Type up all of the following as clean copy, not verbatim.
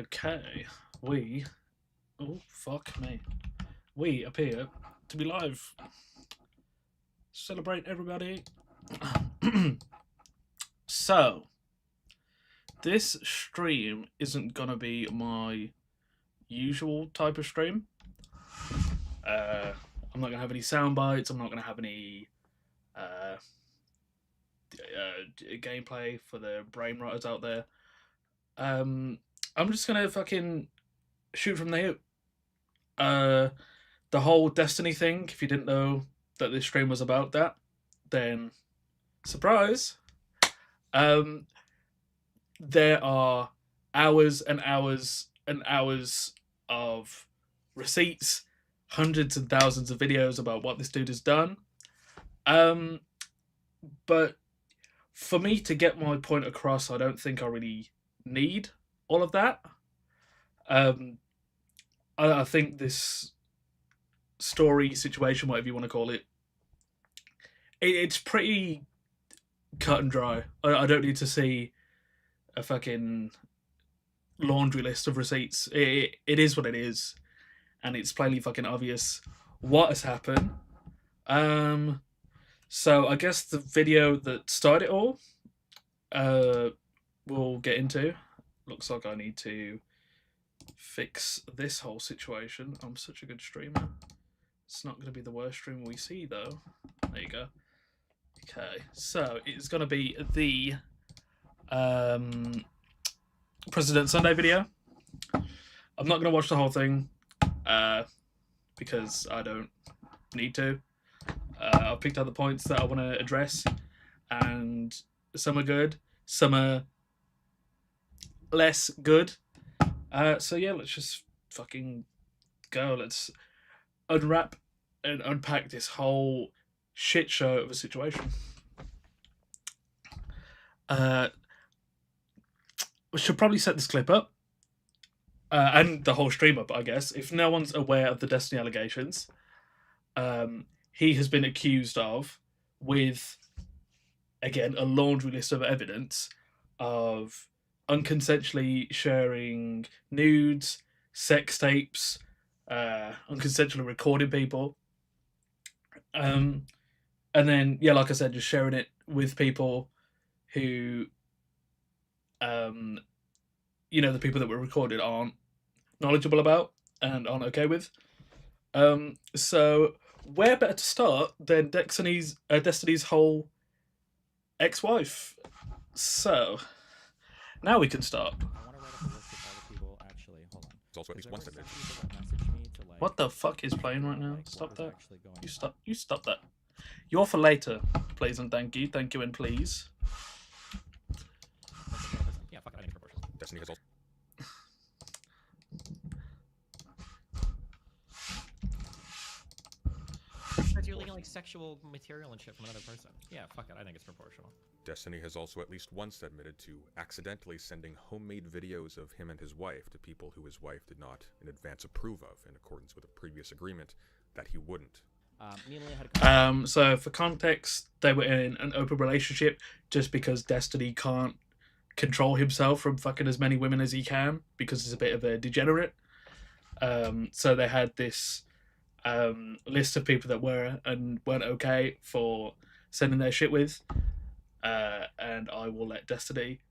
Okay, oh fuck me, we appear to be live. Celebrate, everybody. So, this stream isn't gonna be my usual type of stream. I'm not gonna have any sound bites. I'm not gonna have any gameplay for the brain rotters out there. I'm just gonna fucking shoot from the hip. The whole Destiny thing, if you didn't know that this stream was about that, then surprise. There are hours and hours and hours of receipts, hundreds and thousands of videos about what this dude has done. But for me to get my point across, I don't think I really need all of that. I think this story, situation, whatever you want to call it, it's pretty cut and dry. I don't need to see a fucking laundry list of receipts. It is what it is, and it's plainly fucking obvious what has happened. So I guess the video that started it all, we'll get into. Looks like I need to fix this whole situation. I'm such a good streamer. It's not going to be the worst streamer we see, though. There you go. Okay, so it's going to be the President Sunday video. I'm not going to watch the whole thing because I don't need to. I've picked out the points that I want to address, and some are good, some are less good. So yeah, let's just fucking go. Let's unwrap and unpack this whole shit show of a situation. We should probably set this clip up and the whole stream up, I guess. If no one's aware of the Destiny allegations, he has been accused of, with, again, a laundry list of evidence of unconsensually sharing nudes, sex tapes, unconsensually recording people. And then, yeah, like I said, just sharing it with people who, the people that were recorded aren't knowledgeable about and aren't okay with. So where better to start than Destiny's whole ex-wife? So now we can start. I want to write up a list of all the people. Actually, hold on. There's also at least one segment. What the fuck is playing right now? Stop that. You stop that. You offer later, please and thank you. Thank you and please. Yeah, fuck it, I need proportions. Destiny has also. Because you're leaking like sexual material and shit from another person. Yeah, fuck it, I think it's proportional. Destiny has also at least once admitted to accidentally sending homemade videos of him and his wife to people who his wife did not in advance approve of, in accordance with a previous agreement that he wouldn't. So for context, they were in an open relationship just because Destiny can't control himself from fucking as many women as he can because he's a bit of a degenerate. So they had this list of people that were and weren't okay for sending their shit with. And I will let Destiny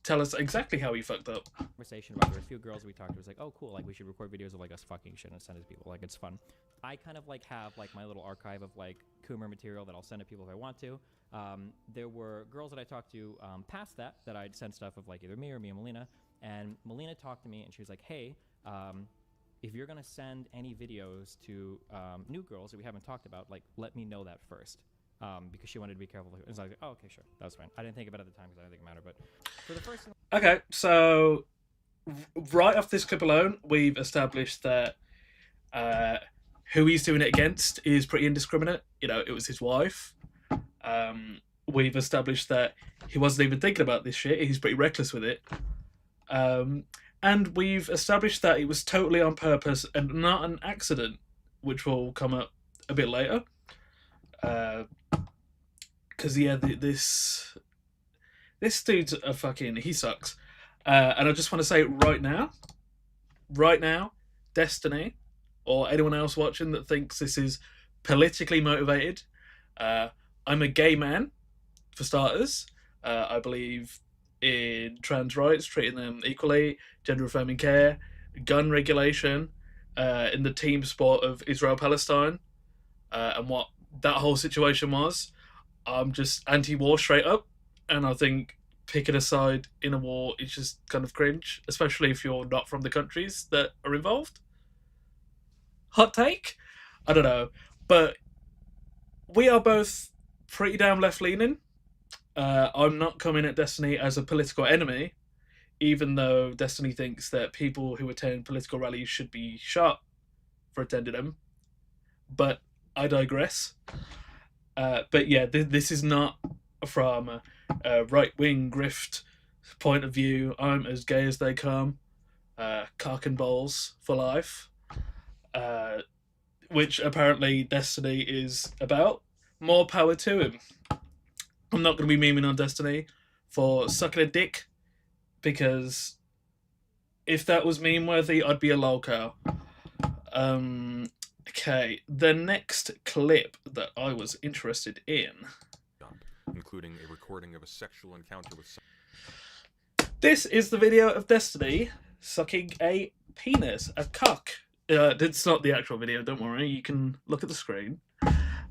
tell us exactly how he fucked up. Conversation about there were a few girls we talked to was like, oh cool, like we should record videos of like us fucking shit and send it to people, like it's fun. I kind of like have like my little archive of like Coomer material that I'll send to people if I want to. There were girls that I talked to past that I'd send stuff of like either me and Melina, and Melina talked to me and she was like, hey, if you're gonna send any videos to new girls that we haven't talked about, like let me know that first. Because she wanted to be careful. And so I was like, oh, okay, sure, that's fine. I didn't think about it at the time because I didn't think it mattered, but for the first... Okay, so right off this clip alone, we've established that who he's doing it against is pretty indiscriminate. You know, it was his wife. We've established that he wasn't even thinking about this shit. He's pretty reckless with it. And we've established that it was totally on purpose and not an accident, which will come up a bit later. Because yeah, this dude's a fucking, he sucks. And I just want to say right now, right now, Destiny, or anyone else watching that thinks this is politically motivated, I'm a gay man, for starters. I believe in trans rights, treating them equally, gender affirming care, gun regulation, in the team sport of Israel Palestine, and what that whole situation was. I'm just anti war straight up, and I think picking a side in a war is just kind of cringe, especially if you're not from the countries that are involved. Hot take? I don't know. But we are both pretty damn left leaning. I'm not coming at Destiny as a political enemy, even though Destiny thinks that people who attend political rallies should be shot for attending them. But I digress. But yeah, this is not from a right wing grift point of view. I'm as gay as they come. Cock and balls for life. Which apparently Destiny is about. More power to him. I'm not going to be memeing on Destiny for sucking a dick, because if that was meme worthy, I'd be a lol cow. Okay, the next clip that I was interested in, including a recording of a sexual encounter with. This is the video of Destiny sucking a penis, a cock. It's not the actual video, don't worry, you can look at the screen.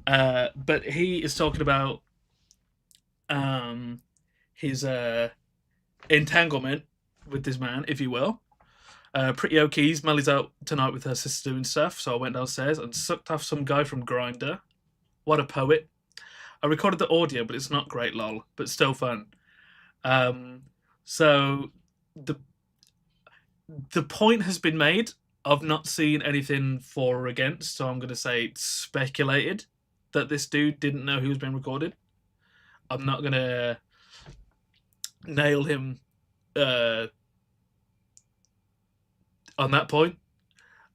But he is talking about his entanglement with this man, if you will. Pretty Okies, Melly's out tonight with her sister doing stuff, so I went downstairs and sucked off some guy from Grindr. What a poet. I recorded the audio, but it's not great, lol, but still fun. So the point has been made. I've not seen anything for or against, so I'm going to say it's speculated that this dude didn't know he was being recorded. I'm not going to nail him on that point.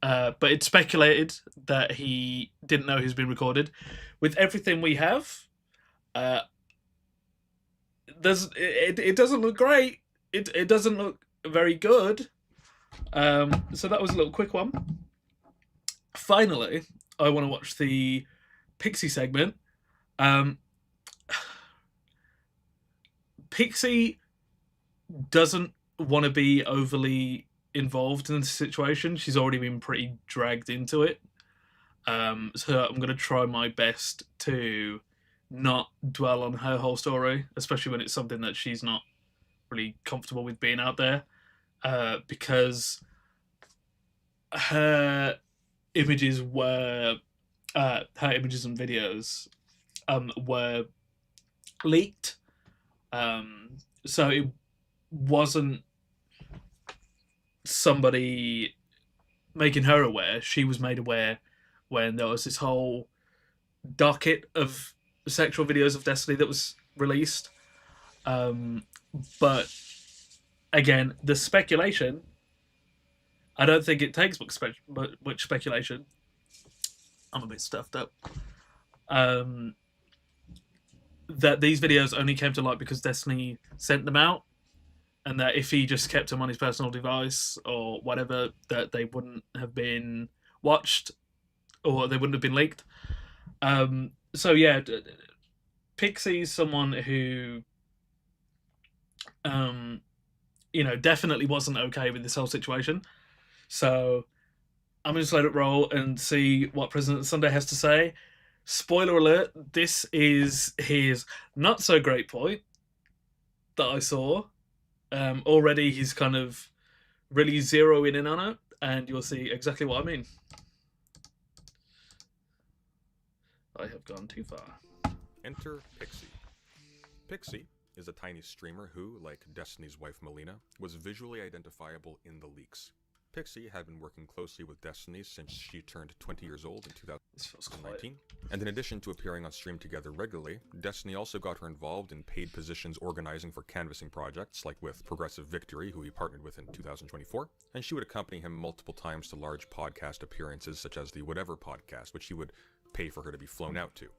But it's speculated that he didn't know he was being recorded. With everything we have, it doesn't look great. It doesn't look very good. So that was a little quick one. Finally, I want to watch the Pixie segment. Pixie doesn't want to be overly involved in the situation. She's already been pretty dragged into it. So I'm going to try my best to not dwell on her whole story, especially when it's something that she's not really comfortable with being out there, because her images were her images and videos were leaked, so it wasn't somebody making her aware. She was made aware when there was this whole docket of sexual videos of Destiny that was released. But again, the speculation, I don't think it takes much speculation. I'm a bit stuffed up. That these videos only came to light because Destiny sent them out, and that if he just kept them on his personal device or whatever, that they wouldn't have been watched or they wouldn't have been leaked. So yeah, Pixie's someone who, definitely wasn't okay with this whole situation. So I'm going to let it roll and see what President Sunday has to say. Spoiler alert, this is his not so great point that I saw. Already he's kind of really zeroing in on it, and you'll see exactly what I mean. I have gone too far. Enter Pixie. Pixie is a tiny streamer who, like Destiny's wife Melina, was visually identifiable in the leaks. Pixie had been working closely with Destiny since she turned 20 years old in 2019, and in addition to appearing on stream together regularly, Destiny also got her involved in paid positions organizing for canvassing projects, like with Progressive Victory, who he partnered with in 2024, and she would accompany him multiple times to large podcast appearances such as the Whatever podcast, which he would pay for her to be flown out to.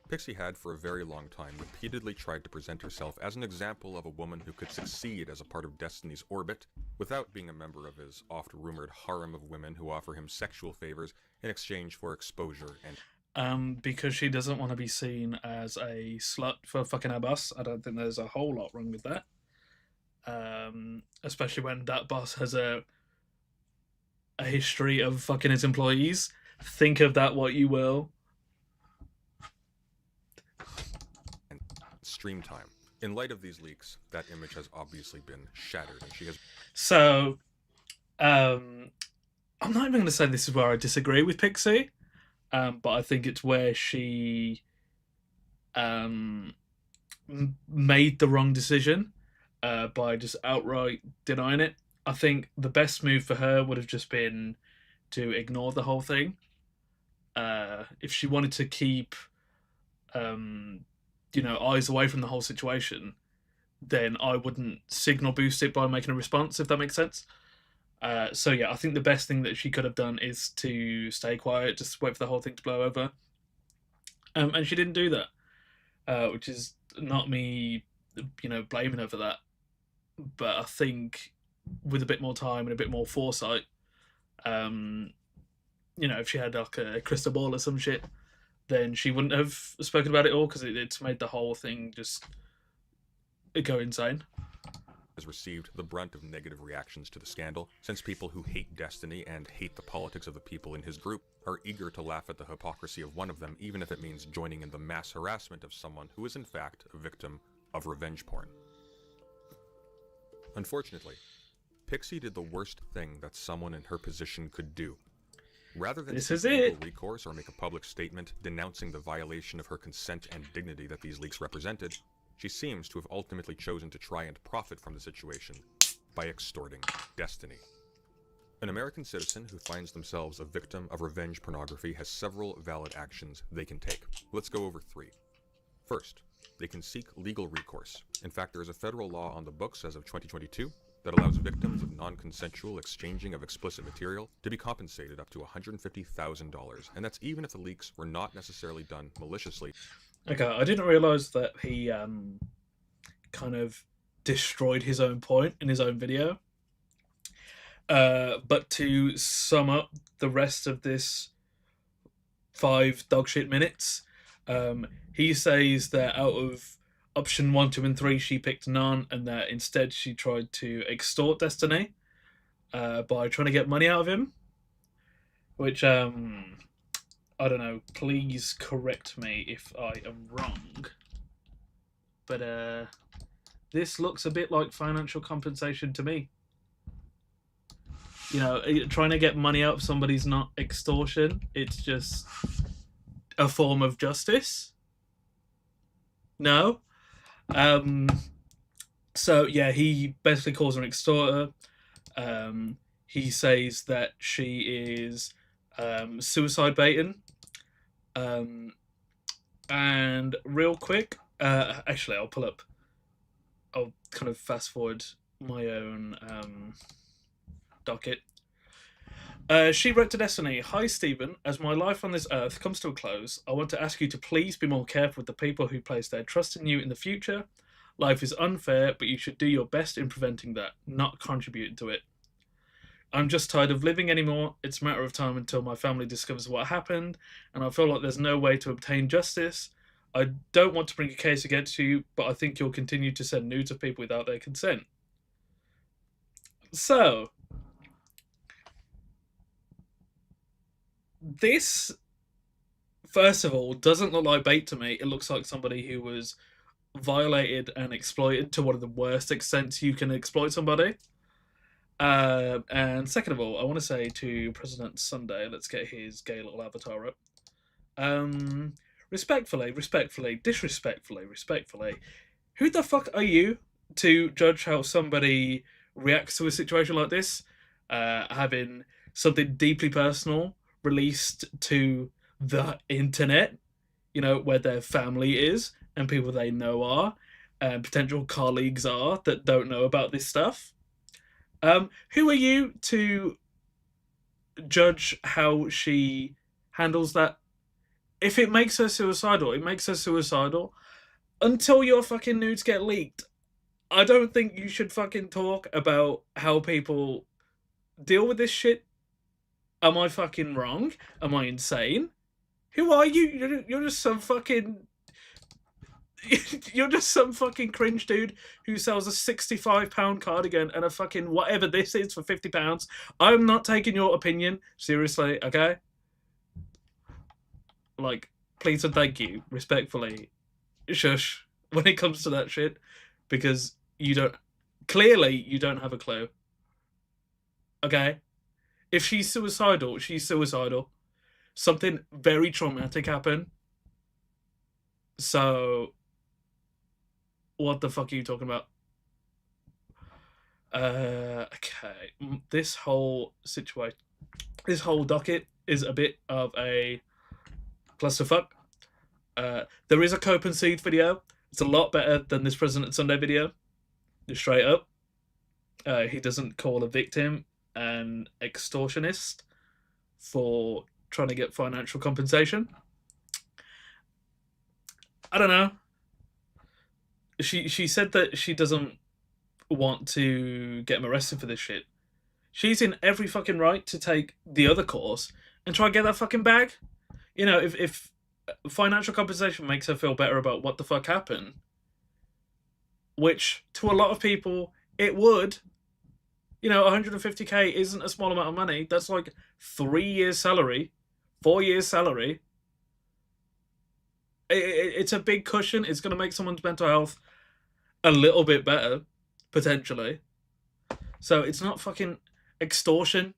Pixie had, for a very long time, repeatedly tried to present herself as an example of a woman who could succeed as a part of Destiny's orbit without being a member of his oft-rumored harem of women who offer him sexual favors in exchange for exposure and Because she doesn't want to be seen as a slut for fucking her boss. I don't think there's a whole lot wrong with that. Especially when that boss has a history of fucking his employees. Think of that what you will. stream time. In light of these leaks, that image has obviously been shattered, and she has... So, I'm not even going to say this is where I disagree with Pixie, but I think it's where she made the wrong decision by just outright denying it. I think the best move for her would have just been to ignore the whole thing. If she wanted to keep, eyes away from the whole situation, then I wouldn't signal boost it by making a response, if that makes sense. So yeah, I think the best thing that she could have done is to stay quiet, just wait for the whole thing to blow over. And she didn't do that, which is not me, blaming her for that. But I think with a bit more time and a bit more foresight, if she had like a crystal ball or some shit, then she wouldn't have spoken about it all, because it's made the whole thing just go insane. Has received the brunt of negative reactions to the scandal, since people who hate Destiny and hate the politics of the people in his group are eager to laugh at the hypocrisy of one of them, even if it means joining in the mass harassment of someone who is in fact a victim of revenge porn. Unfortunately, Pixie did the worst thing that someone in her position could do. Rather than seek legal recourse or make a public statement denouncing the violation of her consent and dignity that these leaks represented, she seems to have ultimately chosen to try and profit from the situation by extorting Destiny. An American citizen who finds themselves a victim of revenge pornography has several valid actions they can take. Let's go over 3. First, they can seek legal recourse. In fact, there is a federal law on the books as of 2022 that allows victims of non-consensual exchanging of explicit material to be compensated up to $150,000, and that's even if the leaks were not necessarily done maliciously. Okay, I didn't realise that he kind of destroyed his own point in his own video. But to sum up the rest of this 5 dogshit minutes, he says that out of option 1, 2, and 3, she picked none, and that instead she tried to extort Destiny by trying to get money out of him. Which, I don't know, please correct me if I am wrong. But this looks a bit like financial compensation to me. Trying to get money out of somebody's not extortion. It's just a form of justice. No? So yeah, he basically calls her an extorter. He says that she is suicide baiting. And real quick, actually I'll kind of fast forward my own docket. She wrote to Destiny, "Hi Stephen, as my life on this earth comes to a close, I want to ask you to please be more careful with the people who place their trust in you in the future. Life is unfair, but you should do your best in preventing that, not contributing to it. I'm just tired of living anymore. It's a matter of time until my family discovers what happened, and I feel like there's no way to obtain justice. I don't want to bring a case against you, but I think you'll continue to send nudes of people without their consent." So, this, first of all, doesn't look like bait to me. It looks like somebody who was violated and exploited to one of the worst extents you can exploit somebody. And second of all, I want to say to President Sunday, let's get his gay little avatar up. Respectfully, disrespectfully, who the fuck are you to judge how somebody reacts to a situation like this? Having something deeply personal released to the internet, where their family is and people they know are, and potential colleagues are that don't know about this stuff. Who are you to judge how she handles that? if it makes her suicidal, it makes her suicidal. Until your fucking nudes get leaked, I don't think you should fucking talk about how people deal with this shit. Am I fucking wrong? Am I insane? Who are you? You're just some fucking. You're just some fucking cringe dude who sells a £65 cardigan and a fucking whatever this is for £50. I'm not taking your opinion seriously, okay? Like, please and thank you, respectfully. Shush when it comes to that shit, because you don't. Clearly, you don't have a clue. Okay? If she's suicidal, she's suicidal. Something very traumatic happened. So, what the fuck are you talking about? Okay. This whole situation, this whole docket is a bit of a clusterfuck. There is a Cope and Soothe video. It's a lot better than this President Sunday video. Just straight up. He doesn't call a victim an extortionist for trying to get financial compensation. I don't know. She said that she doesn't want to get him arrested for this shit. She's in every fucking right to take the other course and try and get that fucking bag. You know, if financial compensation makes her feel better about what the fuck happened, which to a lot of people it would. You know, 150k isn't a small amount of money. That's like 3 years' salary, 4 years' salary. It's a big cushion. It's going to make someone's mental health a little bit better, potentially. So it's not fucking extortion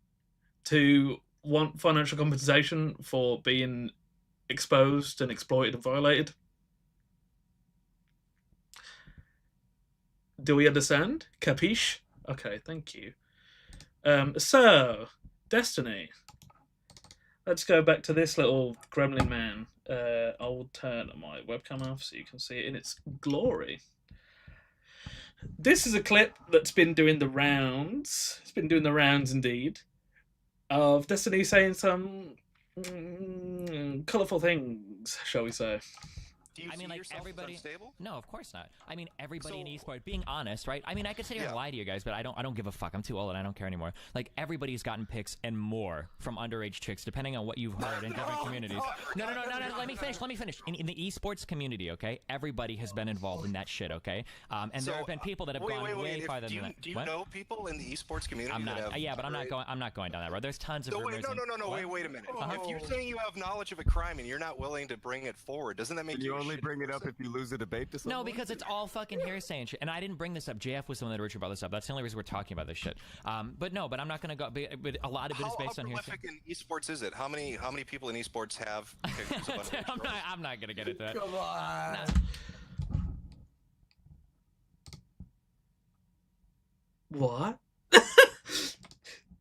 to want financial compensation for being exposed and exploited and violated. Do we understand? Capiche? Okay, thank you. So, Destiny. Let's go back to this little gremlin man. I'll turn my webcam off so you can see it in its glory. This is a clip that's been doing the rounds. It's been doing the rounds indeed. Of Destiny saying some colourful things, shall we say. Do you I see mean, like, yourself as everybody. unstable? No, of course not. I mean, everybody in So- esports, being honest, right? I mean, I could sit here and Yeah. lie to you guys, but I don't give a fuck. I'm too old and I don't care anymore. Like, everybody's gotten pics and more from underage chicks, depending on what you've heard in different communities. No. Let me finish. In the esports community, okay, everybody has been involved in that shit, okay. And there have been people that have gone way farther Do than you, that. do you What? know people in the esports community I'm that not. have? Yeah, but I'm not going. I'm not going down that road. There's tons of No, rumors. wait, no. What? Wait a minute. Uh-huh. If you're saying you have knowledge of a crime and you're not willing to bring it forward, doesn't that make Can you a only shitty bring it up person? if you lose a debate to someone? No, because it's all fucking hearsay and shit. And I didn't bring this up. JF was someone that originally brought this up. That's the only reason we're talking about this shit. But I'm not gonna go. But a lot of it is based How on hearsay. prolific in esports is it? How many people in esports have pictures of underage girls? I'm not gonna get into that. Come on. What?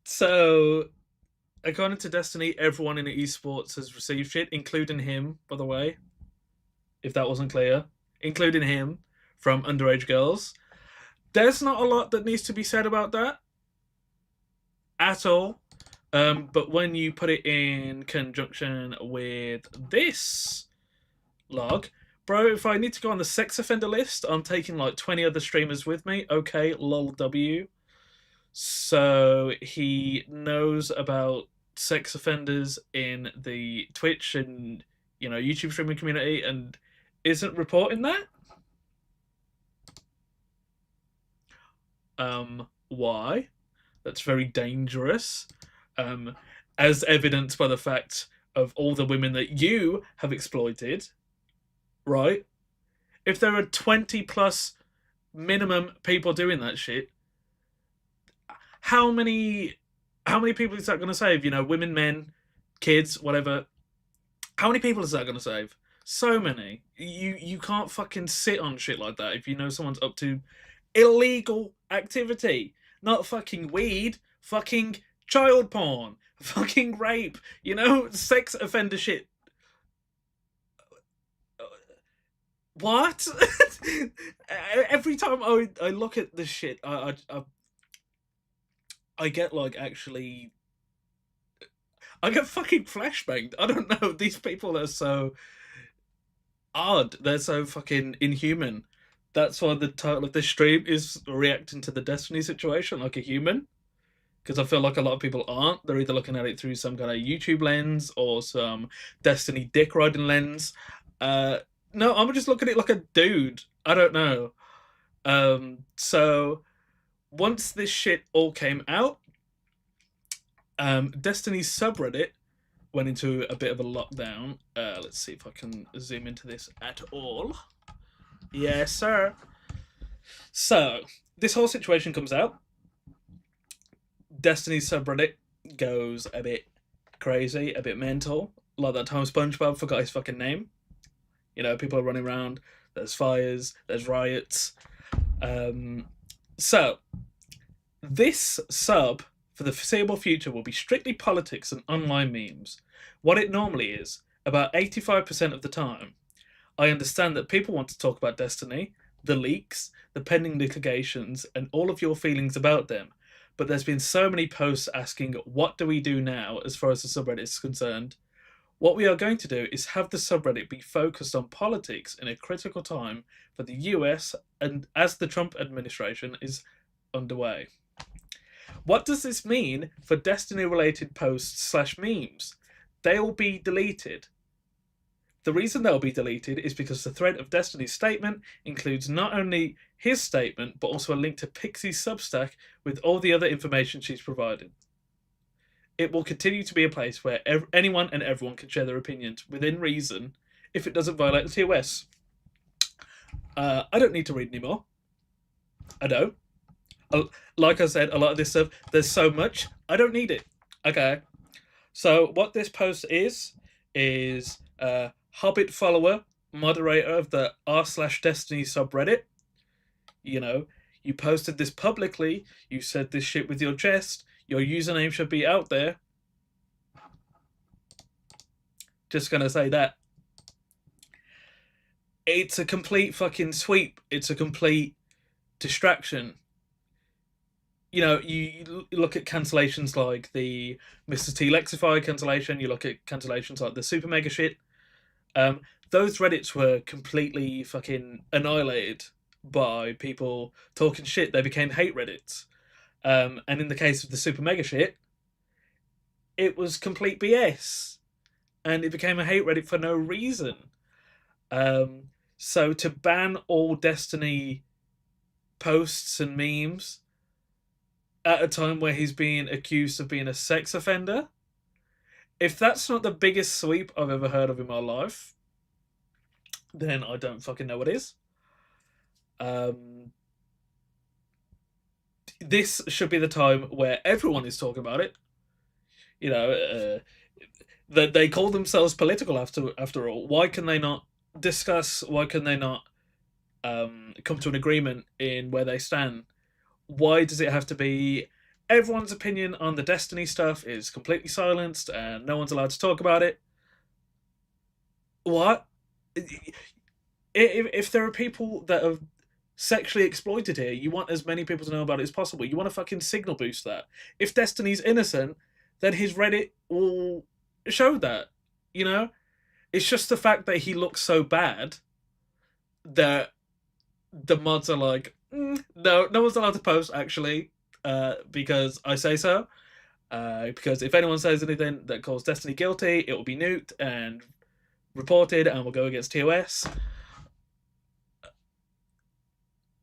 So, according to Destiny, everyone in esports has received shit, including him, by the way. If that wasn't clear. Including him from underage girls. There's not a lot that needs to be said about that. At all. But when you put it in conjunction with this log, bro, if I need to go on the sex offender list, I'm taking like 20 other streamers with me. Okay, lol W. So he knows about sex offenders in the Twitch and, you know, YouTube streaming community and isn't reporting that? Why? That's very dangerous. As evidenced by the fact of all the women that you have exploited, right? If there are 20 plus minimum people doing that shit, how many people is that going to save? You know, women, men, kids, whatever. How many people is that going to save? So many. You can't fucking sit on shit like that if you know someone's up to illegal activity. Not fucking weed, fucking child porn, fucking rape, you know, sex offender shit. What? Every time I look at this shit, I get like actually. I get fucking flashbanged. I don't know. These people are so odd. They're so fucking inhuman. That's why the title of this stream is reacting to the Destiny situation like a human. Because I feel like a lot of people aren't. They're either looking at it through some kind of YouTube lens or some Destiny dick riding lens. No, I'm just looking at it like a dude. I don't know. So once this shit all came out, Destiny's subreddit went into a bit of a lockdown. Let's see if I can zoom into this at all. Yes, sir. So this whole situation comes out. Destiny's subreddit goes a bit crazy, a bit mental. Like that time SpongeBob forgot his fucking name. You know, people are running around. There's fires. There's riots. So this sub for the foreseeable future will be strictly politics and online memes. What it normally is, about 85% of the time. I understand that people want to talk about Destiny, the leaks, the pending litigations, and all of your feelings about them. But there's been so many posts asking, what do we do now as far as the subreddit is concerned? What we are going to do is have the subreddit be focused on politics in a critical time for the US and as the Trump administration is underway. What does this mean for Destiny-related posts / memes? They'll be deleted. The reason they'll be deleted is because the thread of Destiny's statement includes not only his statement, but also a link to Pixie's Substack with all the other information she's provided. It will continue to be a place where anyone and everyone can share their opinions within reason if it doesn't violate the TOS. I don't need to read anymore. I don't. Like I said, a lot of this stuff, there's so much, I don't need it. Okay. So what this post is Hobbit follower, moderator of the r/Destiny subreddit. You know, you posted this publicly, you said this shit with your chest, your username should be out there. Just gonna say that. It's a complete fucking sweep. It's a complete distraction. You know, you look at cancellations like the Mr. T Lexify cancellation, you look at cancellations like the Super Mega shit. Those Reddits were completely fucking annihilated by people talking shit. They became hate Reddits. And in the case of the Super Mega shit, it was complete BS. And it became a hate Reddit for no reason. So to ban all Destiny posts and memes at a time where he's being accused of being a sex offender, if that's not the biggest sweep I've ever heard of in my life, then I don't fucking know what is. This should be the time where everyone is talking about it. You know, that they call themselves political after all. Why can they not discuss? Why can they not come to an agreement in where they stand? Why does it have to be everyone's opinion on the Destiny stuff is completely silenced and no one's allowed to talk about it? What? If there are people that are sexually exploited here, you want as many people to know about it as possible. You want to fucking signal boost that. If Destiny's innocent, then his Reddit will show that. You know? It's just the fact that he looks so bad that the mods are like, no one's allowed to post, actually, because I say so. Because if anyone says anything that calls Destiny guilty, it will be nuked and reported and will go against TOS.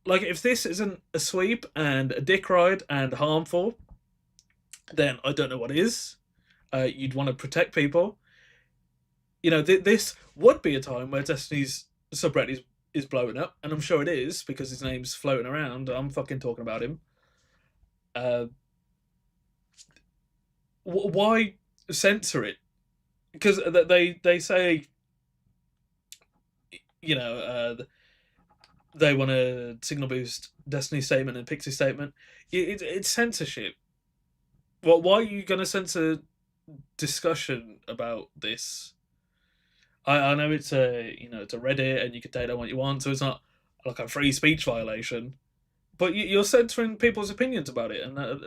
Like, if this isn't a sweep and a dick ride and harmful, then I don't know what is. You'd want to protect people. You know, this would be a time where Destiny's subreddit is blowing up, and I'm sure it is because his name's floating around. I'm fucking talking about him. Why censor it? Because they say, you know, they want to signal boost Destiny statement and Pixie statement. It's censorship. Well, why are you going to censor discussion about this? I know it's it's a Reddit and you can take on what you want, so it's not like a free speech violation. But you're censoring people's opinions about it, and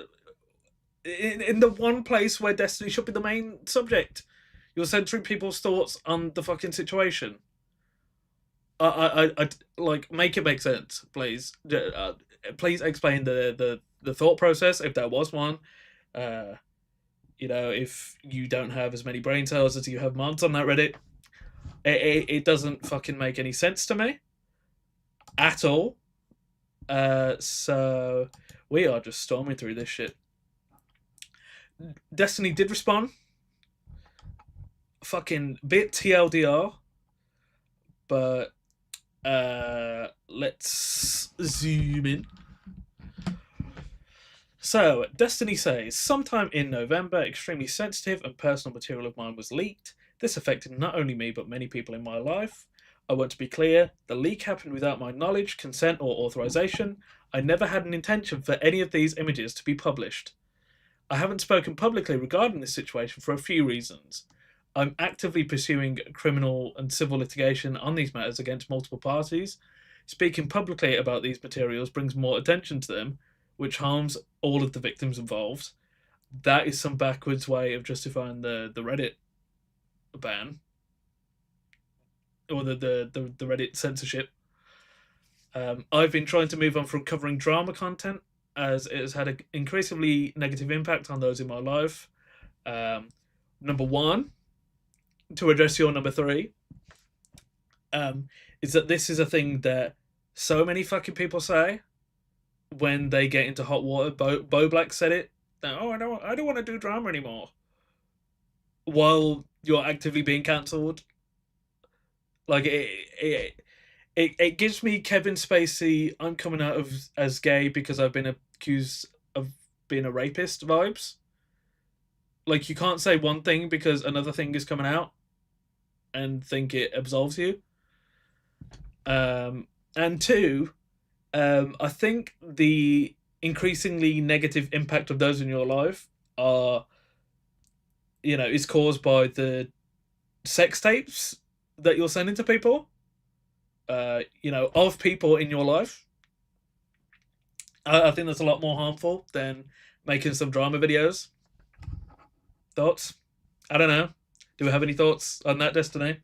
in the one place where Destiny should be the main subject. You're centering people's thoughts on the fucking situation. I like make it make sense, please. Please explain the thought process if there was one. Uh, if you don't have as many brain cells as you have mods on that Reddit, it doesn't fucking make any sense to me at all. So we are just storming through this shit. Destiny did respond. Fucking bit TLDR, but let's zoom in. So, Destiny says, sometime in November, extremely sensitive and personal material of mine was leaked. This affected not only me, but many people in my life. I want to be clear, the leak happened without my knowledge, consent, or authorization. I never had an intention for any of these images to be published. I haven't spoken publicly regarding this situation for a few reasons. I'm actively pursuing criminal and civil litigation on these matters against multiple parties. Speaking publicly about these materials brings more attention to them, which harms all of the victims involved. That is some backwards way of justifying the Reddit ban. Or the Reddit censorship. I've been trying to move on from covering drama content, as it has had an increasingly negative impact on those in my life. Number one, to address your number three, is that this is a thing that so many fucking people say when they get into hot water. Bo Black said it. That, I don't want to do drama anymore. While you're actively being cancelled. Like, it gives me Kevin Spacey, I'm coming out of as gay because I've been accused of being a rapist vibes. Like, you can't say one thing because another thing is coming out and think it absolves you. And two, I think the increasingly negative impact of those in your life is caused by the sex tapes that you're sending to people. Of people in your life. I think that's a lot more harmful than making some drama videos. Thoughts? I don't know. Do we have any thoughts on that, Destiny?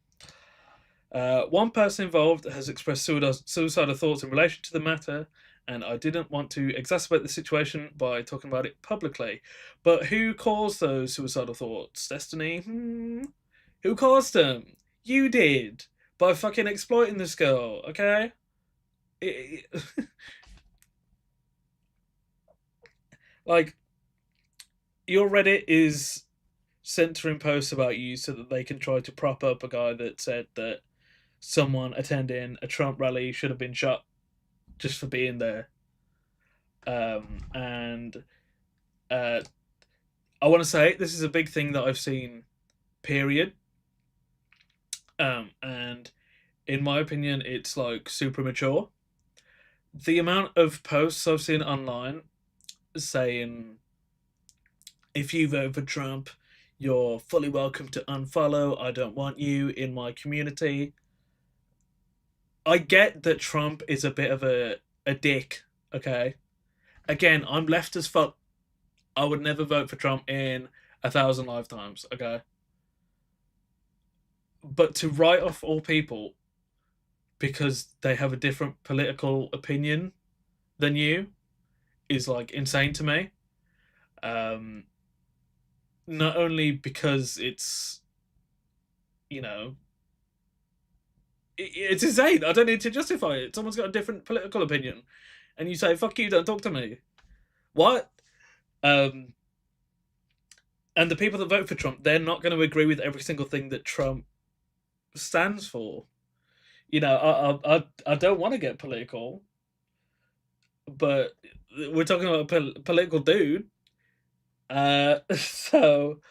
One person involved has expressed suicidal thoughts in relation to the matter, and I didn't want to exacerbate the situation by talking about it publicly. But who caused those suicidal thoughts, Destiny? Who caused them? You did. By fucking exploiting this girl, okay? Like, your Reddit is censoring posts about you so that they can try to prop up a guy that said that someone attending a Trump rally should have been shot just for being there. And I want to say this is a big thing that I've seen, period. And in my opinion, it's like super mature. The amount of posts I've seen online saying, if you vote for Trump, you're fully welcome to unfollow. I don't want you in my community. I get that Trump is a bit of a dick, okay? Again, I'm left as fuck. I would never vote for Trump in 1,000 lifetimes, okay? But to write off all people because they have a different political opinion than you is like insane to me. Not only because it's it's insane. I don't need to justify it. Someone's got a different political opinion, and you say "fuck you," don't talk to me. What? And the people that vote for Trump, they're not going to agree with every single thing that Trump stands for. I don't want to get political, but we're talking about a political dude. So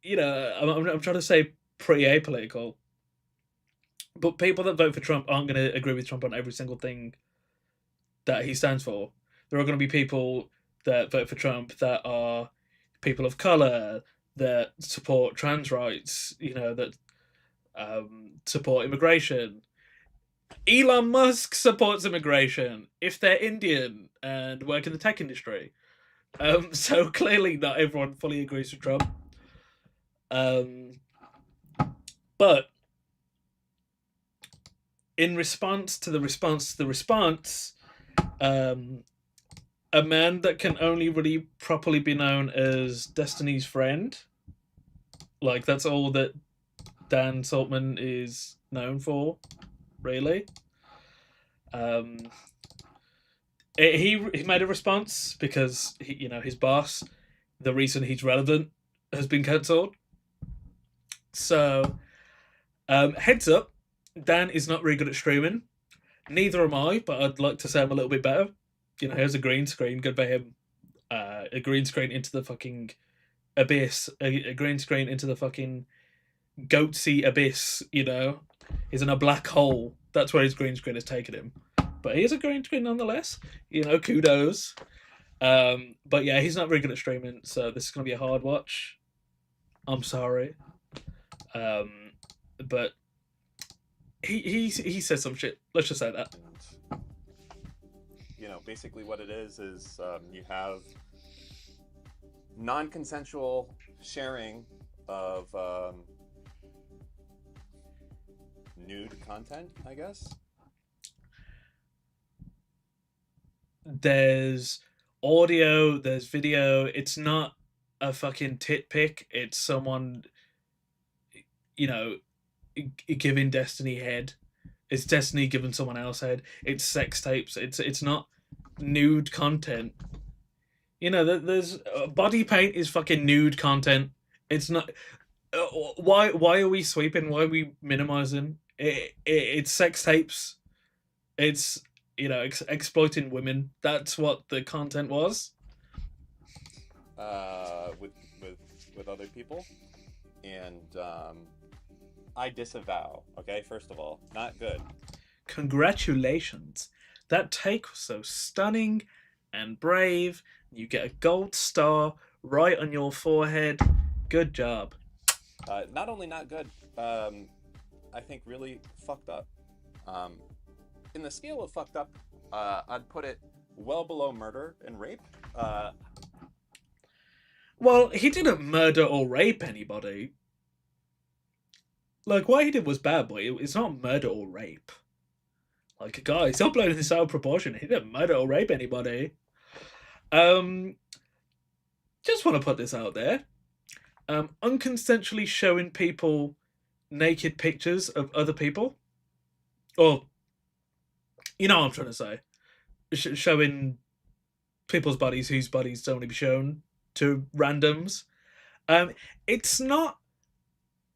I'm trying to say pretty apolitical, but people that vote for Trump aren't going to agree with Trump on every single thing that he stands for. There are going to be people that vote for Trump that are people of color, that support trans rights, that support immigration. Elon Musk supports immigration if they're Indian and work in the tech industry. So clearly not everyone fully agrees with Trump. But in response to the response, a man that can only really properly be known as Destiny's friend, like that's all that Dan Saltman is known for, really. Um, he made a response because his boss, the reason he's relevant, has been cancelled. So heads up, Dan is not very good at streaming. Neither am I, but I'd like to say I'm a little bit better. Here's a green screen, good for him. A green screen into the fucking abyss. A green screen into the fucking goatsy abyss. He's in a black hole. That's where his green screen has taken him. But he is a green screen nonetheless. Kudos. But yeah, he's not very good at streaming, so this is gonna be a hard watch. I'm sorry. But he says some shit. Let's just say that. And, basically what it is you have non-consensual sharing of nude content, I guess. There's audio, there's video. It's not a fucking tit pic. It's someone, giving Destiny head. It's Destiny giving someone else head. It's sex tapes. It's not nude content. There's body paint is fucking nude content. It's not. Why are we sweeping? Why are we minimizing? It's sex tapes. It's exploiting women. That's what the content was. With other people, and I disavow. Okay, first of all, not good. Congratulations. That take was so stunning and brave. You get a gold star right on your forehead. Good job. Not only not good, I think really fucked up. In the scale of fucked up, I'd put it well below murder and rape. Well, he didn't murder or rape anybody. Like, what he did was bad, but it's not murder or rape. Like, guys, stop blowing this out of proportion. He didn't murder or rape anybody. Just want to put this out there. Unconsensually showing people naked pictures of other people. Or, what I'm trying to say. Showing people's bodies whose bodies don't want to be shown to randoms. It's not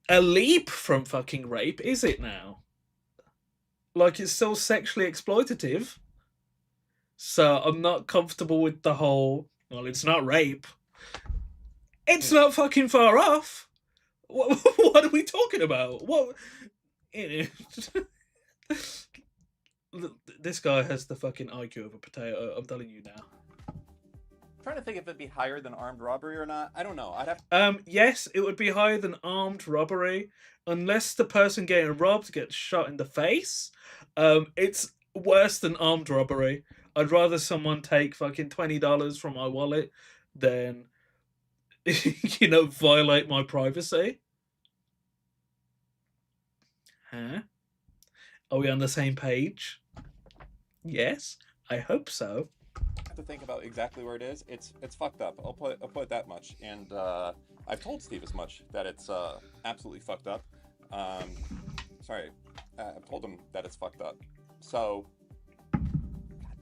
a leap from fucking rape, is it now? Like, it's still sexually exploitative. So I'm not comfortable with the whole, well, it's not rape. It's not fucking far off. What are we talking about? What? This guy has the fucking IQ of a potato. I'm telling you now. I'm trying to think if it'd be higher than armed robbery or not. I don't know. I'd have. Yes, it would be higher than armed robbery, unless the person getting robbed gets shot in the face. It's worse than armed robbery. I'd rather someone take fucking $20 from my wallet than, violate my privacy. Huh? Are we on the same page? Yes, I hope so. To think about exactly where it is, it's fucked up. I'll put it that much. And I've told Steve as much, that it's absolutely fucked up. Sorry, I've told him that it's fucked up. So, god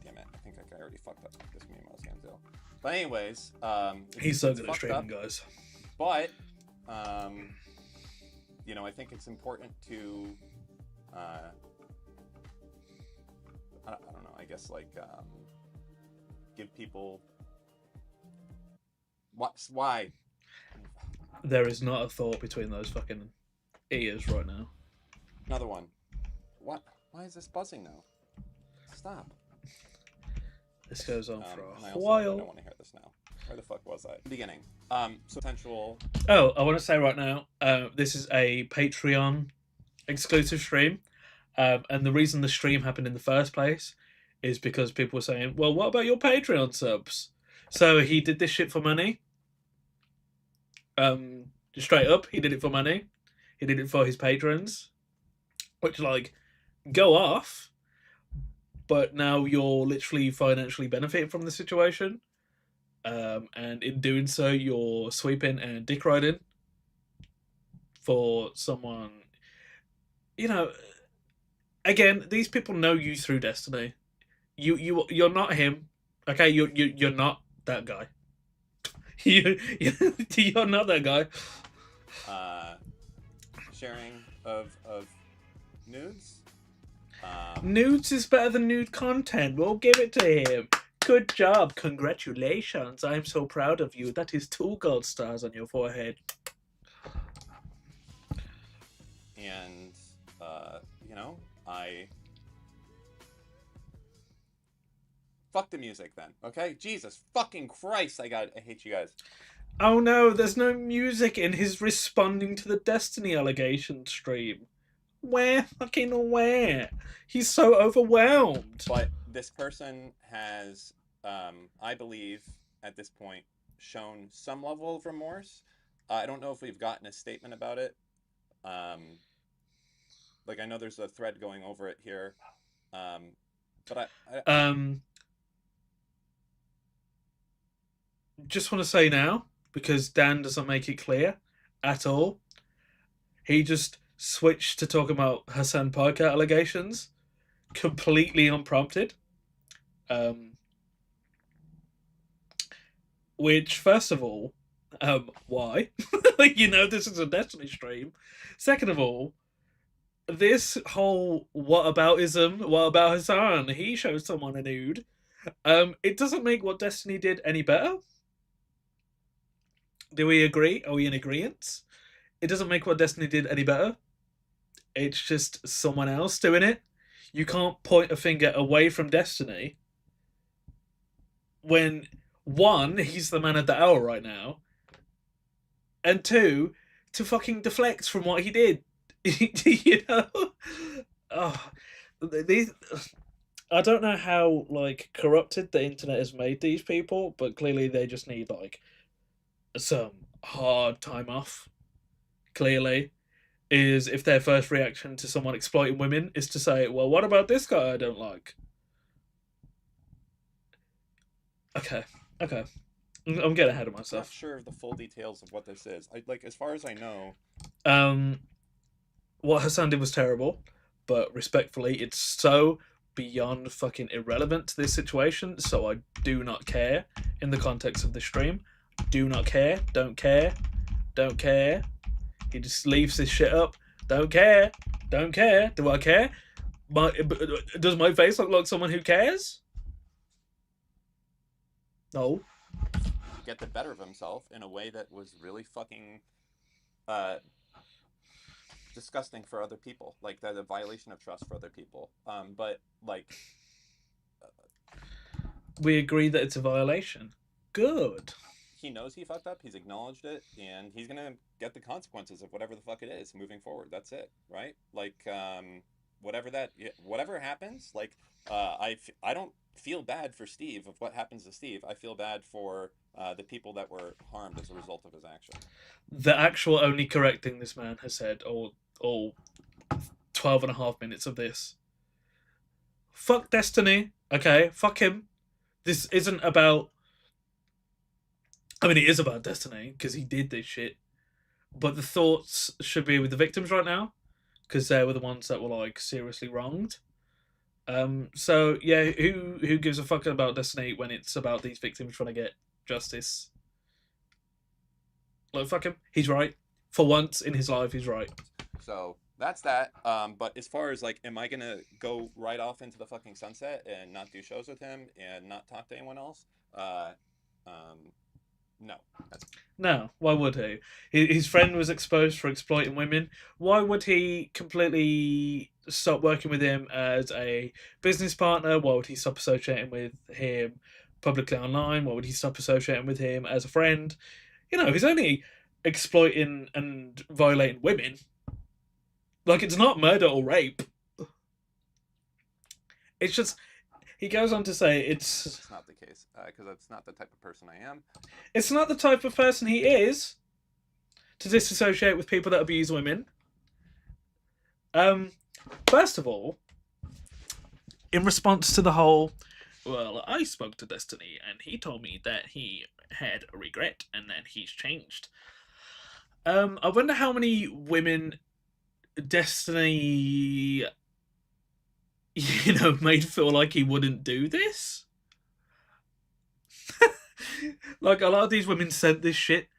damn it, I think that guy already fucked up this meme I was gonna do. But anyways, he's so good at streaming, guys. But I think it's important to I don't know. I guess give people why. There is not a thought between those fucking ears right now. Another one. What? Why is this buzzing now? Stop. This goes on for a I while. don't want to hear this now. Where the fuck was I? Beginning. So potential. Oh, I want to say right now, this is a Patreon exclusive stream. And the reason the stream happened in the first place is because people were saying, well, what about your Patreon subs? So he did this shit for money. Straight up, he did it for money. He did it for his patrons, which like go off. But now you're literally financially benefiting from the situation. And in doing so, you're sweeping and dick riding for someone. You know, again, these people know you through Destiny. You're not him. Okay, you're not that guy. You're not that guy. Sharing of nudes. Nudes is better than nude content. We'll give it to him. Good job. Congratulations. I'm so proud of you. That is 2 gold stars on your forehead. And you know, fuck the music then, okay? Jesus fucking Christ, I hate you guys. Oh no, there's no music in his responding to the Destiny allegation stream. Where? Fucking where? He's so overwhelmed. But this person has, I believe, at this point, shown some level of remorse. I don't know if we've gotten a statement about it. Like, I know there's a thread going over it here. But just want to say now, because Dan doesn't make it clear at all, he just switched to talk about Hassan Parker allegations, completely unprompted. Which, first of all, why? This is a Destiny stream. Second of all, this whole whataboutism, what about Hassan? He showed someone a nude. It doesn't make what Destiny did any better. Do we agree? Are we in agreement? It doesn't make what Destiny did any better. It's just someone else doing it. You can't point a finger away from Destiny when, 1, he's the man of the hour right now, and 2, to fucking deflect from what he did. You know? Oh, these. I don't know how corrupted the internet has made these people, but clearly they just need some hard time off. Clearly, is if their first reaction to someone exploiting women is to say, "Well, what about this guy I don't like?" Okay. I'm getting ahead of I'm myself. not sure of the full details of what this is. As far as I know. What Hassan did was terrible, but respectfully, it's so beyond fucking irrelevant to this situation, so I do not care in the context of the stream. Do not care. Don't care. Don't care. He just leaves this shit up. Don't care. Don't care. Do I care? Does my face look like someone who cares? No. Get the better of himself in a way that was really fucking disgusting for other people. Like, that a violation of trust for other people. But we agree that it's a violation. Good. He knows he fucked up. He's acknowledged it, and he's gonna get the consequences of whatever the fuck it is moving forward. That's it, right? Whatever happens. I don't feel bad for Steve of what happens to Steve. I feel bad for the people that were harmed as a result of his action. The actual only correct thing this man has said all 12 and a half minutes of this. Fuck Destiny. Okay, fuck him. This isn't about... I mean, it is about Destiny, because he did this shit. But the thoughts should be with the victims right now, because they were the ones that were, seriously wronged. So, yeah, who gives a fuck about Destiny when it's about these victims trying to get justice? Fuck him. He's right. For once in his life, he's right. So, that's that. But as far as, am I gonna go right off into the fucking sunset and not do shows with him and not talk to anyone else? No. No, why would he? His friend was exposed for exploiting women. Why would he completely stop working with him as a business partner? Why would he stop associating with him publicly online? Why would he stop associating with him as a friend? He's only exploiting and violating women. It's not murder or rape. It's just he goes on to say It's not the case because that's not the type of person I am. it's not the type of person he is to disassociate with people that abuse women. First of all, in response to the whole, well, I spoke to Destiny and he told me that he had a regret and that he's changed. I wonder how many women Destiny, made feel like he wouldn't do this. Like, a lot of these women sent this shit,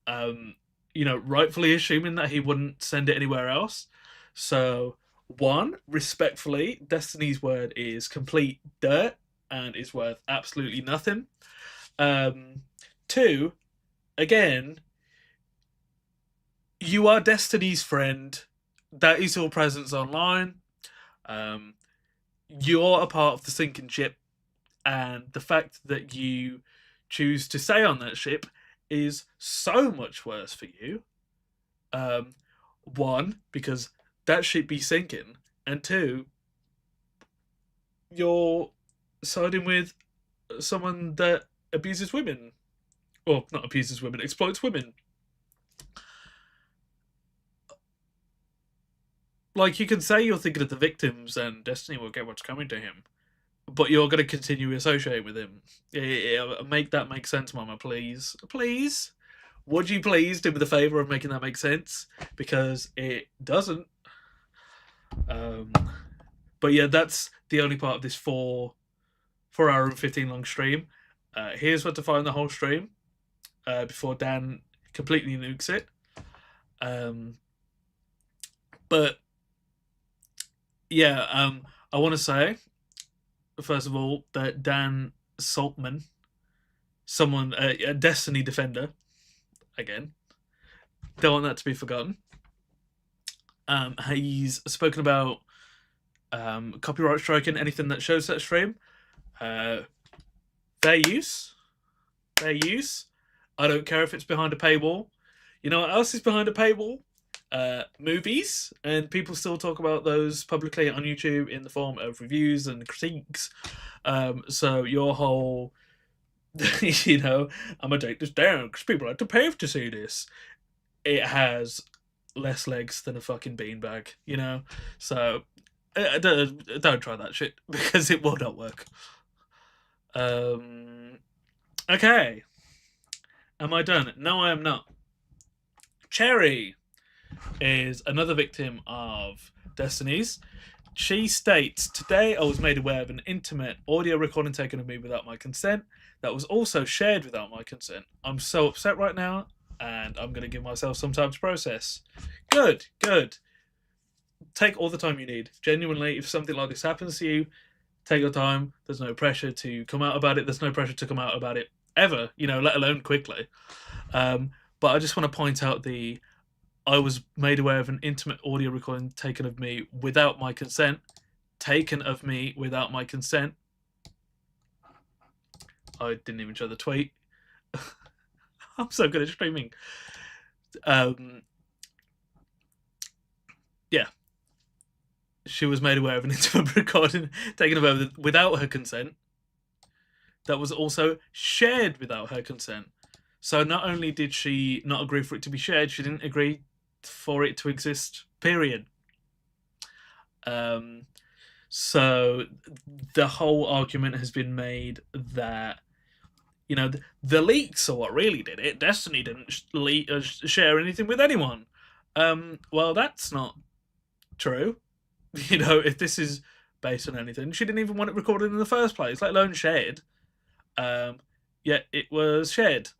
rightfully assuming that he wouldn't send it anywhere else. So, one, respectfully, Destiny's word is complete dirt and is worth absolutely nothing. Two, again, you are Destiny's friend. That is your presence online. You're a part of the sinking ship, and the fact that you choose to stay on that ship is so much worse for you. One, because that ship be sinking, and two, you're siding with someone that abuses women. Or not abuses women, exploits women. Like, you can say you're thinking of the victims and Destiny will get what's coming to him, but you're going to continue associating with him. Make that make sense, Mama, please. Please? Would you please do me the favour of making that make sense? Because it doesn't. But yeah, that's the only part of this 4 hour and 15 long stream. Here's what to find the whole stream before Dan completely nukes it. But yeah, I want to say, first of all, that Dan Saltman, someone, a Destiny defender, again, don't want that to be forgotten. He's spoken about copyright striking anything that shows that stream. Fair use. I don't care if it's behind a paywall. You know what else is behind a paywall? Movies, and people still talk about those publicly on YouTube in the form of reviews and critiques. So your whole, I'm gonna take this down because people had to pay to see this. It has less legs than a fucking beanbag, So don't try that shit because it will not work. Okay. Am I done? No, I am not. Cherry is another victim of Destiny's. She states, today I was made aware of an intimate audio recording taken of me without my consent that was also shared without my consent. I'm so upset right now, and I'm going to give myself some time to process. Good. Take all the time you need. Genuinely, if something like this happens to you, take your time. There's no pressure to come out about it. There's no pressure to come out about it ever, let alone quickly. But I just want to point out I was made aware of an intimate audio recording taken of me without my consent. Taken of me without my consent. I didn't even show the tweet. I'm so good at streaming. Yeah. She was made aware of an intimate recording taken of her without her consent. That was also shared without her consent. So not only did she not agree for it to be shared, she didn't agree for it to exist, period. So the whole argument has been made that, the leaks are what really did it. Destiny didn't share anything with anyone. Well, that's not true. If this is based on anything, she didn't even want it recorded in the first place, let alone shared. Yet it was shared.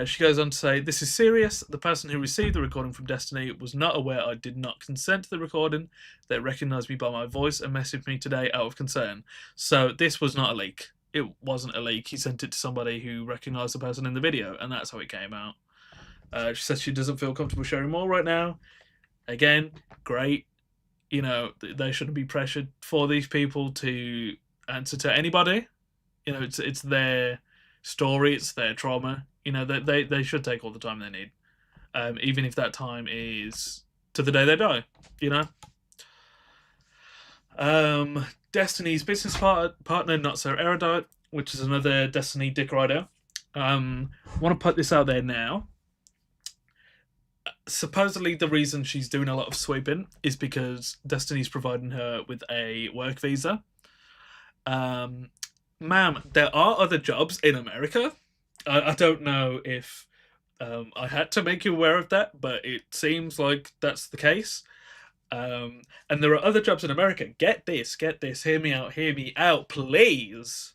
She goes on to say, this is serious. The person who received the recording from Destiny was not aware I did not consent to the recording. They recognised me by my voice and messaged me today out of concern. So this was not a leak. It wasn't a leak. He sent it to somebody who recognised the person in the video, and that's how it came out. She says she doesn't feel comfortable sharing more right now. Again, great. They shouldn't be pressured for these people to answer to anybody. It's their story, it's their trauma. They should take all the time they need, even if that time is to the day they die. Destiny's business partner, Not So Erudite, which is another Destiny dick rider. Want to put this out there now. Supposedly, the reason she's doing a lot of sweeping is because Destiny's providing her with a work visa. Ma'am, there are other jobs in America. I don't know if I had to make you aware of that, but it seems like that's the case. And there are other jobs in America. Get this, hear me out, please.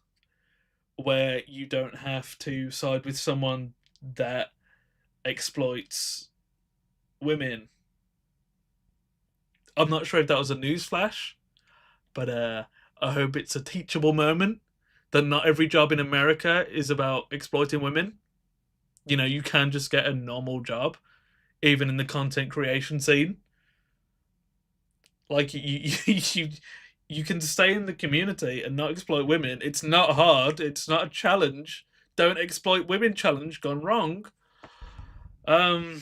Where you don't have to side with someone that exploits women. I'm not sure if that was a news flash, but I hope it's a teachable moment that not every job in America is about exploiting women. You know, you can just get a normal job, even in the content creation scene. Like you can stay in the community and not exploit women. It's not hard. It's not a challenge. Don't exploit women challenge gone wrong. Okay.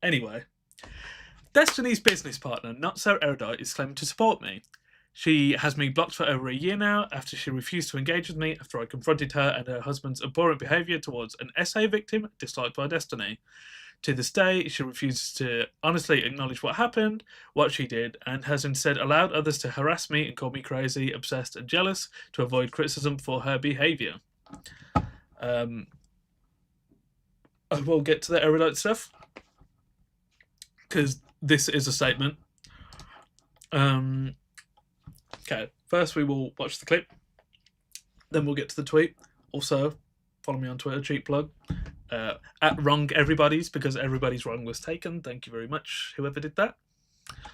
Anyway, Destiny's business partner, Not So Erudite, is claiming to support me. She has me blocked for over a year now after she refused to engage with me after I confronted her and her husband's abhorrent behaviour towards an SA victim disliked by Destiny. To this day, she refuses to honestly acknowledge what happened, what she did, and has instead allowed others to harass me and call me crazy, obsessed, and jealous to avoid criticism for her behaviour. I will get to the erudite stuff, because this is a statement. Okay, first we will watch the clip, then we'll get to the tweet. Also, follow me on Twitter, cheap plug. At wrong everybody's, because everybody's wrong was taken. Thank you very much, whoever did that. I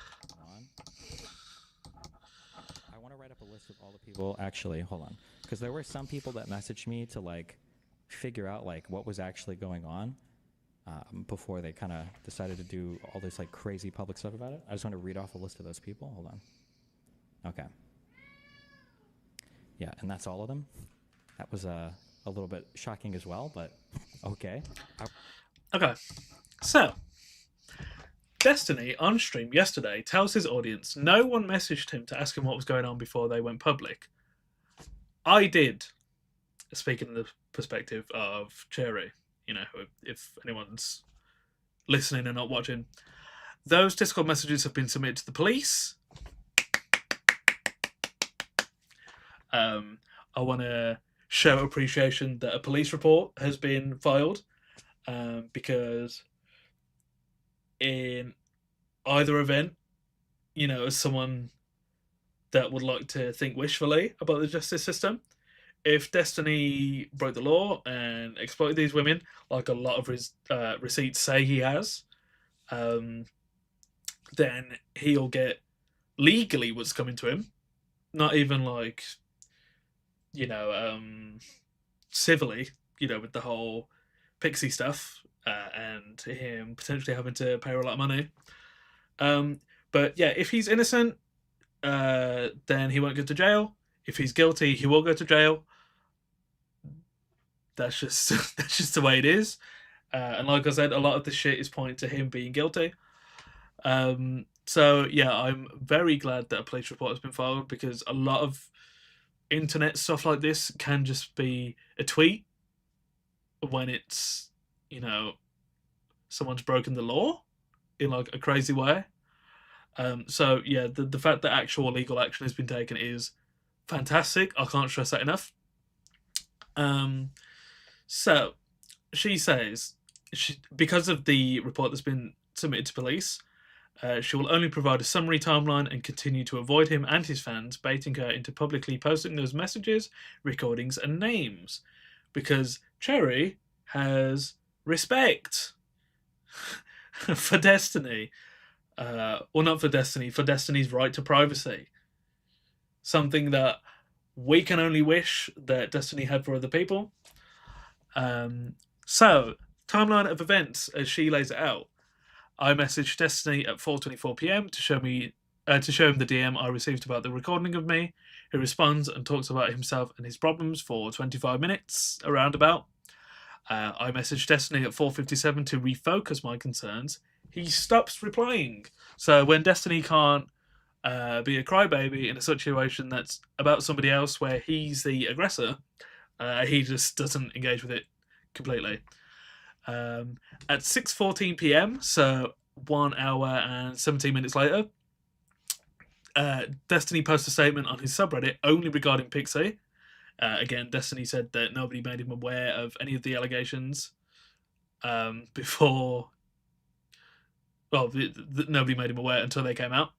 want to write up a list of all the people. Actually, hold on, because there were some people that messaged me to like figure out like what was actually going on before they kind of decided to do all this like crazy public stuff about it. I just want to read off a list of those people. Hold on. Okay. Yeah, and that's all of them. That was a little bit shocking as well, but okay. Okay, so Destiny on stream yesterday tells his audience no one messaged him to ask him what was going on before they went public. I did, speaking in the perspective of Cherry, you know, if anyone's listening and not watching. Those Discord messages have been submitted to the police. I want to show appreciation that a police report has been filed, because in either event, you know, as someone that would like to think wishfully about the justice system, if Destiny broke the law and exploited these women, like a lot of his receipts say he has, then he'll get legally what's coming to him, not even like, you know, civilly, you know, with the whole Pixie stuff, and him potentially having to pay her a lot of money. But yeah, if he's innocent, then he won't go to jail. If he's guilty, he will go to jail. That's just that's just the way it is. And like I said, a lot of the shit is pointing to him being guilty. So yeah, I'm very glad that a police report has been filed, because a lot of internet stuff like this can just be a tweet when it's, you know, someone's broken the law in like a crazy way. So yeah, the fact that actual legal action has been taken is fantastic. I can't stress that enough. So she says, because of the report that's been submitted to police, she will only provide a summary timeline and continue to avoid him and his fans, baiting her into publicly posting those messages, recordings, and names. Because Cherry has respect for Destiny. Well, not for Destiny, for Destiny's right to privacy. Something that we can only wish that Destiny had for other people. So, timeline of events as she lays it out. I messaged Destiny at 4:24 p.m. to show him the DM I received about the recording of me. He responds and talks about himself and his problems for 25 minutes, around about. I messaged Destiny at 4:57 to refocus my concerns. He stops replying. So when Destiny can't be a crybaby in a situation that's about somebody else where he's the aggressor. He just doesn't engage with it completely. At 6:14 p.m., so 1 hour and 17 minutes later, Destiny posted a statement on his subreddit only regarding Pixie. Again, Destiny said that nobody made him aware of any of the allegations before. Well, nobody made him aware until they came out.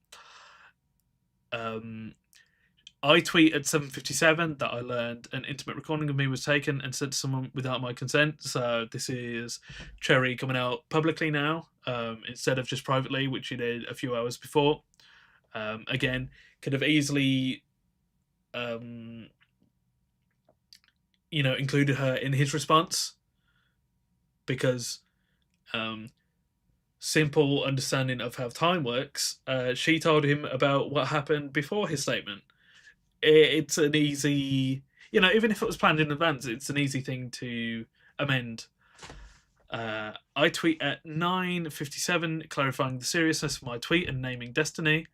I tweet at 7:57 that I learned an intimate recording of me was taken and sent to someone without my consent. So this is Cherry coming out publicly now, instead of just privately, which he did a few hours before. Again, could have easily, included her in his response, because simple understanding of how time works, she told him about what happened before his statement. It's an easy, even if it was planned in advance, it's an easy thing to amend. I tweet at 9:57 clarifying the seriousness of my tweet and naming Destiny.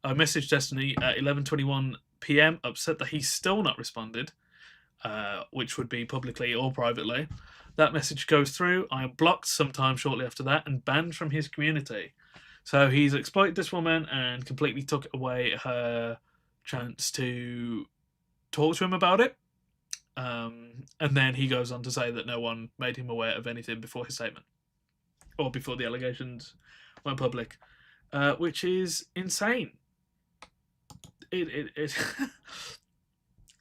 I messaged Destiny at 11:21 p.m. upset that he's still not responded, which would be publicly or privately. That message goes through. I am blocked sometime shortly after that and banned from his community. So he's exploited this woman and completely took away her chance to talk to him about it. And then he goes on to say that no one made him aware of anything before his statement or before the allegations went public, which is insane. It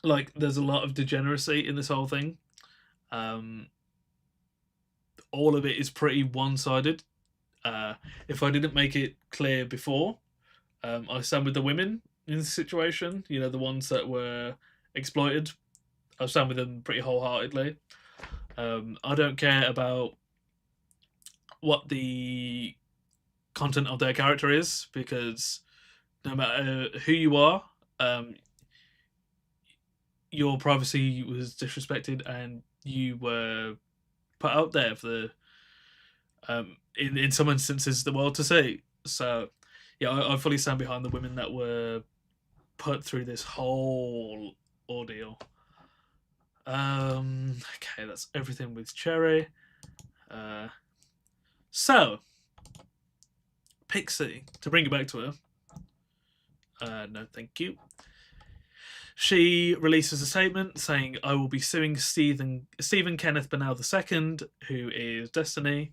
like, there's a lot of degeneracy in this whole thing. All of it is pretty one-sided. If I didn't make it clear before, I stand with the women in this situation. The ones that were exploited. I stand with them pretty wholeheartedly. I don't care about what the content of their character is, because no matter who you are, your privacy was disrespected and you were put out there for the, in some instances, the world to see. So yeah, I fully stand behind the women that were put through this whole ordeal. Okay, that's everything with Cherry. So Pixie, to bring it back to her, no thank you. She releases a statement saying, I will be suing Stephen Kenneth Bernal II, who is Destiny.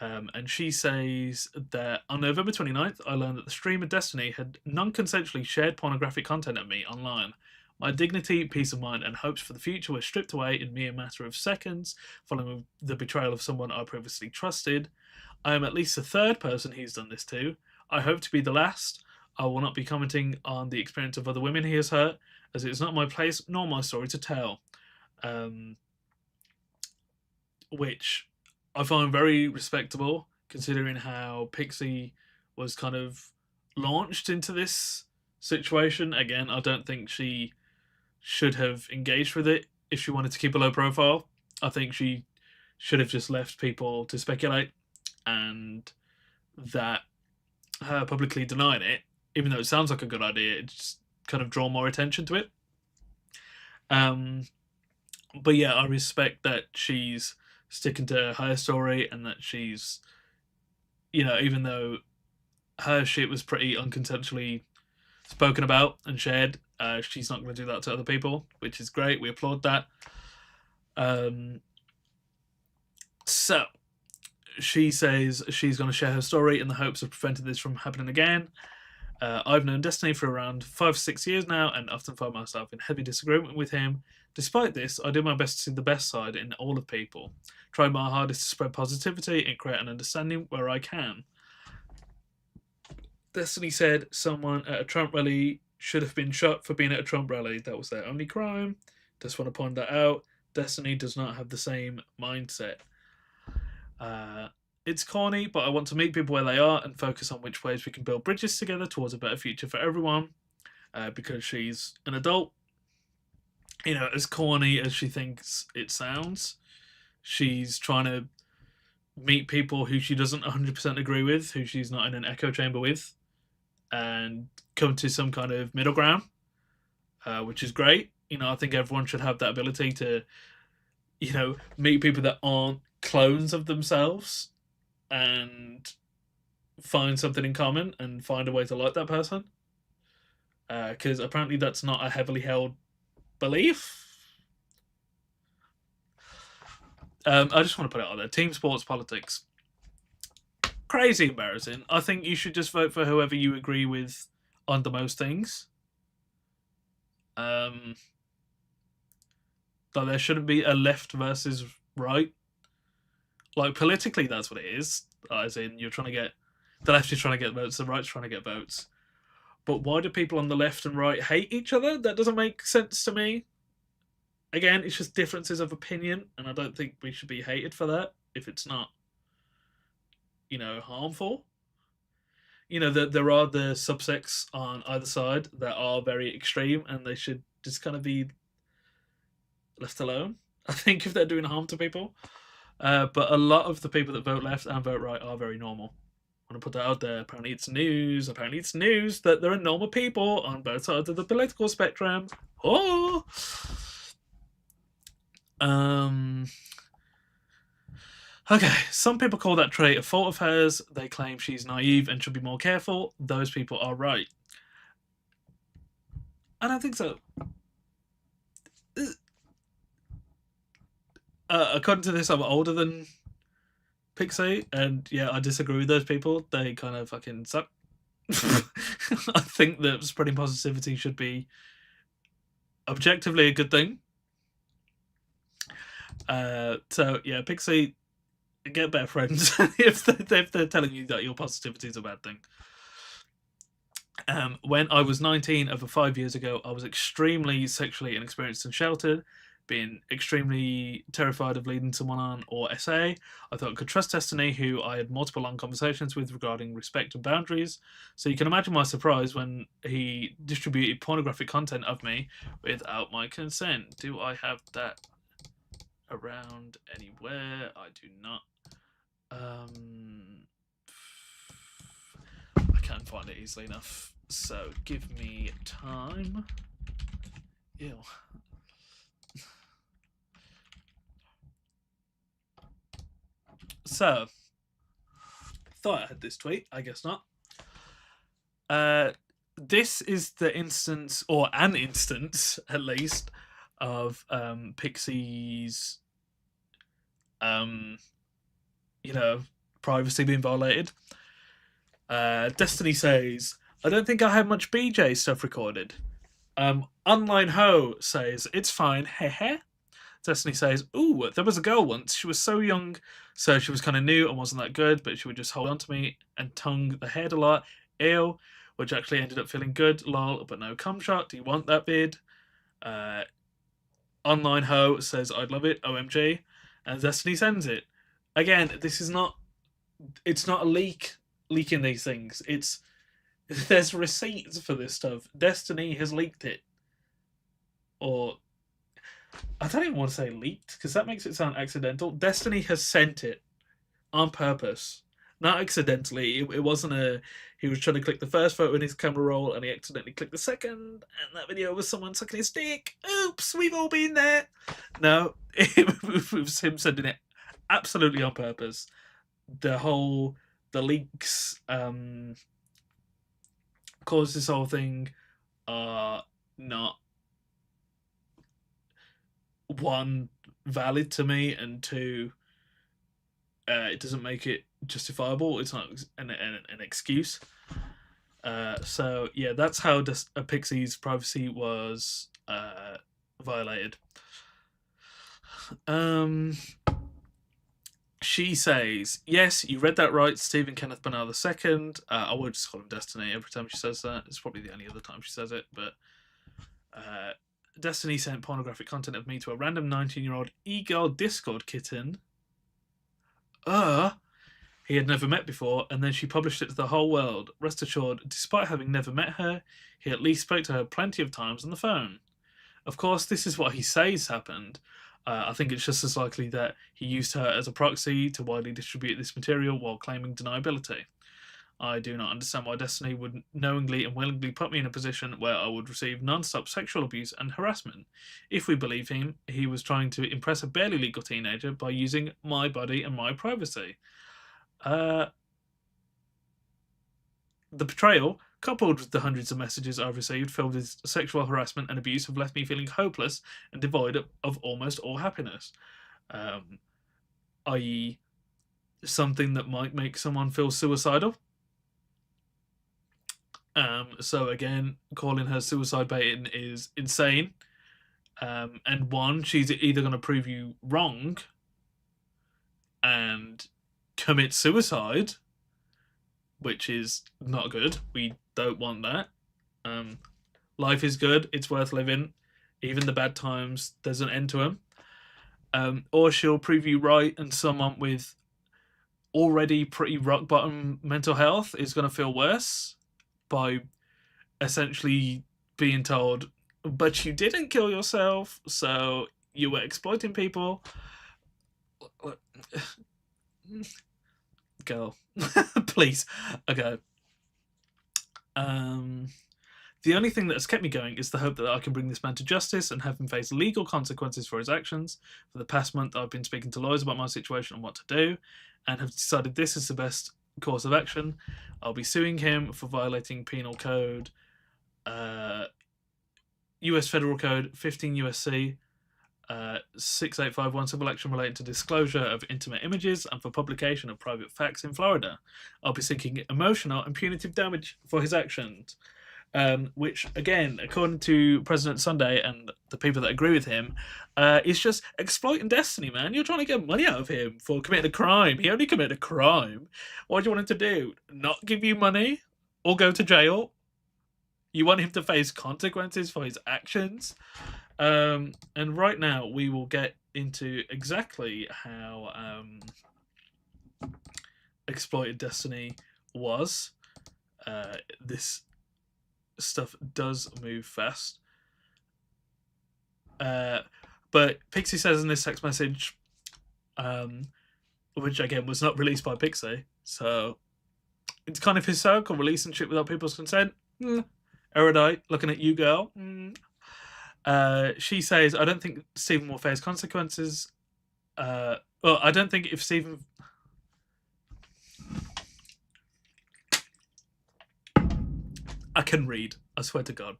And she says that on November 29th, I learned that the streamer Destiny had non-consensually shared pornographic content of me online. My dignity, peace of mind, and hopes for the future were stripped away in mere matter of seconds, following the betrayal of someone I previously trusted. I am at least the third person he's done this to. I hope to be the last. I will not be commenting on the experience of other women he has hurt, as it is not my place nor my story to tell. Which I find very respectable, considering how Pixie was kind of launched into this situation. Again, I don't think she should have engaged with it if she wanted to keep a low profile. I think she should have just left people to speculate, and that her publicly denying it, even though it sounds like a good idea, it just kind of draw more attention to it. But yeah, I respect that she's sticking to her story, and that she's, even though her shit was pretty unconsensually spoken about and shared, she's not going to do that to other people, which is great. We applaud that. So she says she's going to share her story in the hopes of preventing this from happening again. I've known Destiny for around 5 or 6 years now, and often find myself in heavy disagreement with him. Despite this, I do my best to see the best side in all of people, try my hardest to spread positivity and create an understanding where I can. Destiny said someone at a Trump rally should have been shot for being at a Trump rally. That was their only crime. Just want to point that out. Destiny does not have the same mindset. It's corny, but I want to meet people where they are and focus on which ways we can build bridges together towards a better future for everyone. Because she's an adult, as corny as she thinks it sounds, she's trying to meet people who she doesn't 100% agree with, who she's not in an echo chamber with, and come to some kind of middle ground, which is great. I think everyone should have that ability to, meet people that aren't clones of themselves and find something in common and find a way to like that person. Because apparently that's not a heavily held belief. I just want to put it out there. Team sports politics. Crazy embarrassing. I think you should just vote for whoever you agree with on the most things. Like there shouldn't be a left versus right. Like politically, that's what it is. As in, you're trying to get the left is trying to get votes, the right's trying to get votes. But why do people on the left and right hate each other? That doesn't make sense to me. Again, it's just differences of opinion, and I don't think we should be hated for that if it's not, harmful. There are the subsects on either side that are very extreme, and they should just kind of be left alone. I think if they're doing harm to people. But a lot of the people that vote left and vote right are very normal. I want to put that out there. Apparently it's news that there are normal people on both sides of the political spectrum. Oh! Okay, some people call that trait a fault of hers. They claim she's naive and should be more careful. Those people are right. I don't think so. According to this, I'm older than Pixie, and yeah, I disagree with those people. They kind of fucking suck. I think that spreading positivity should be objectively a good thing. So yeah, Pixie, get better friends if they're telling you that your positivity is a bad thing. When I was 19, over 5 years ago, I was extremely sexually inexperienced and sheltered, being extremely terrified of leading someone on or SA. I thought I could trust Destiny, who I had multiple long conversations with regarding respect and boundaries. So you can imagine my surprise when he distributed pornographic content of me without my consent. Do I have that around anywhere? I do not. I can't find it easily enough. So give me time. Ew. So, thought I had this tweet. I guess not. This is the instance, or an instance at least, of Pixie's, privacy being violated. Destiny says, I don't think I have much BJ stuff recorded. Online Ho says, it's fine, hehe. Destiny says, ooh, there was a girl once. She was so young, so she was kind of new and wasn't that good, but she would just hold on to me and tongue the head a lot. Ew, which actually ended up feeling good. Lol, but no cum shot. Do you want that vid? Online Ho says, I'd love it, OMG. And Destiny sends it. Again, it's not a leaking these things. There's receipts for this stuff. Destiny has leaked it. Or, I don't even want to say leaked, because that makes it sound accidental. Destiny has sent it on purpose. Not accidentally. It wasn't he was trying to click the first photo in his camera roll and he accidentally clicked the second, and that video was someone sucking his dick. Oops, we've all been there. No, it was him sending it absolutely on purpose. The leaks caused this whole thing are not, one, valid to me, and two, it doesn't make it justifiable. It's not an excuse. So yeah, that's how Pixie's privacy was violated. She says, yes, you read that right, Stephen Kenneth Bernal II. I would just call him Destiny every time she says that. It's probably the only other time she says it, but Destiny sent pornographic content of me to a random 19-year-old e-girl Discord kitten he had never met before, and then she published it to the whole world. Rest assured, despite having never met her, he at least spoke to her plenty of times on the phone. Of course, this is what he says happened. I think it's just as likely that he used her as a proxy to widely distribute this material while claiming deniability. I do not understand why Destiny would knowingly and willingly put me in a position where I would receive non-stop sexual abuse and harassment. If we believe him, he was trying to impress a barely legal teenager by using my body and my privacy. The betrayal, coupled with the hundreds of messages I've received filled with sexual harassment and abuse, have left me feeling hopeless and devoid of almost all happiness. I.e., something that might make someone feel suicidal. So again, calling her suicide baiting is insane. And one, she's either going to prove you wrong and commit suicide, which is not good. We don't want that. Life is good. It's worth living. Even the bad times, there's an end to them. Or she'll prove you right, and someone with already pretty rock bottom mental health is going to feel worse by essentially being told, but you didn't kill yourself, so you were exploiting people. Girl, please. Okay. The only thing that has kept me going is the hope that I can bring this man to justice and have him face legal consequences for his actions. For the past month, I've been speaking to lawyers about my situation and what to do, and have decided this is the best course of action. I'll be suing him for violating Penal Code, US Federal Code 15 USC 6851, civil action relating to disclosure of intimate images and for publication of private facts in Florida. I'll be seeking emotional and punitive damage for his actions. Which, again, according to President Sunday and the people that agree with him, is just exploiting Destiny, man. You're trying to get money out of him for committing a crime. He only committed a crime. What do you want him to do? Not give you money? Or go to jail? You want him to face consequences for his actions? And right now, we will get into exactly how exploited Destiny was. This stuff does move fast. But Pixie says in this text message, which again was not released by Pixie, so it's kind of hysterical releasing shit without people's consent. Erudite, looking at you, girl. She says, I don't think Stephen will face consequences. Well, I don't think if Stephen... I can read, I swear to God.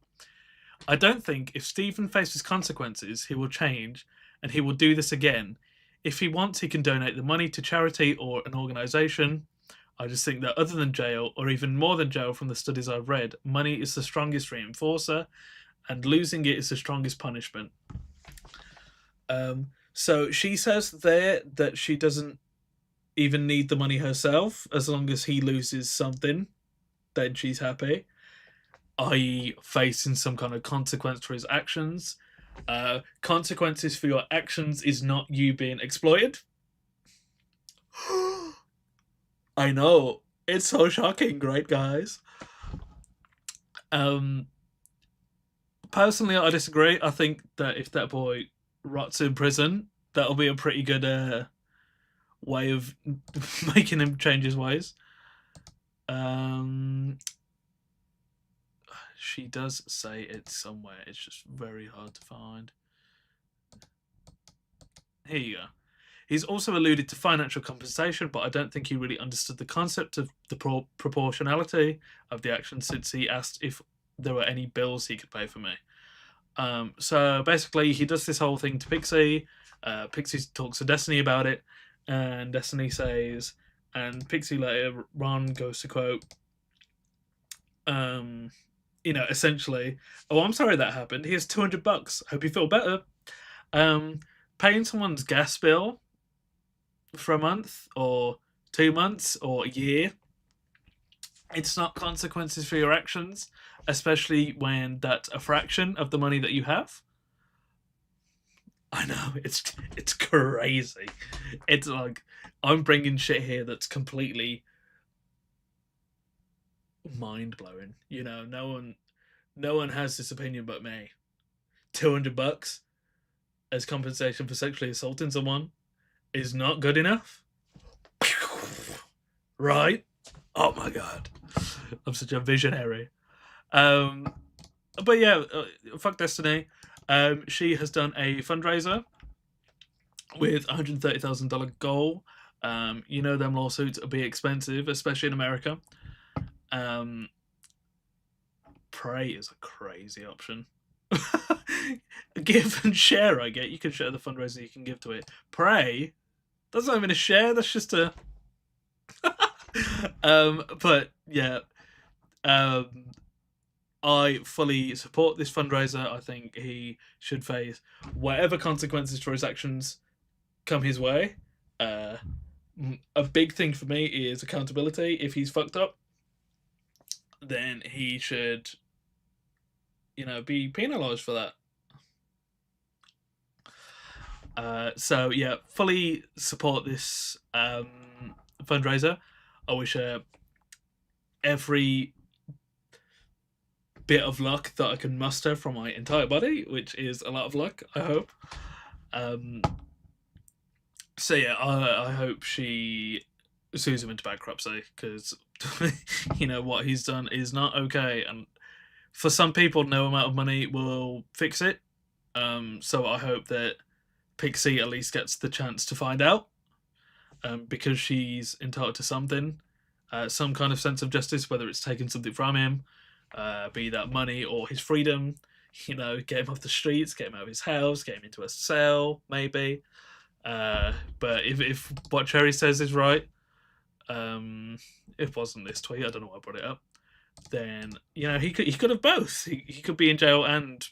I don't think if Stephen faces consequences, he will change, and he will do this again. If he wants, he can donate the money to charity or an organisation. I just think that other than jail, or even more than jail from the studies I've read, money is the strongest reinforcer, and losing it is the strongest punishment. So she says there that she doesn't even need the money herself. As long as he loses something, then she's happy. I.e. facing some kind of consequence for his actions. Consequences for your actions is not you being exploited. I know. It's so shocking, right, guys? Personally, I disagree. I think that if that boy rots in prison, that'll be a pretty good way of making him change his ways. She does say it somewhere. It's just very hard to find. Here you go. He's also alluded to financial compensation, but I don't think he really understood the concept of the proportionality of the action, since he asked if there were any bills he could pay for me. So basically, he does this whole thing to Pixie. Pixie talks to Destiny about it, and Destiny says, and Pixie later on goes to quote, essentially, oh, I'm sorry that happened. Here's $200. Hope you feel better. Paying someone's gas bill for a month or 2 months or a year, it's not consequences for your actions, especially when that's a fraction of the money that you have. I know, it's crazy. It's like, I'm bringing shit here that's completely mind-blowing. No one has this opinion but me. $200 as compensation for sexually assaulting someone is not good enough. Right? Oh my god, I'm such a visionary. But yeah, fuck Destiny. She has done a fundraiser with $130,000 goal. You know them lawsuits will be expensive, especially in America. Pray is a crazy option. Give and share, I get. You can share the fundraiser, you can give to it. Pray, that's not even a share, that's just a. But yeah, I fully support this fundraiser. I think he should face whatever consequences for his actions come his way. A big thing for me is accountability. If he's fucked up, then he should, be penalised for that. So yeah, fully support this fundraiser. I wish her every bit of luck that I can muster from my entire body, which is a lot of luck, I hope. So yeah, I hope she sues him into bankruptcy, because what he's done is not okay, and for some people no amount of money will fix it. So I hope that Pixie at least gets the chance to find out, because she's entitled to something, some kind of sense of justice, whether it's taking something from him, be that money or his freedom, get him off the streets, get him out of his house, get him into a cell, maybe. But if what Cherry says is right, if it wasn't this tweet, I don't know why I brought it up, then, he could have both. He could be in jail and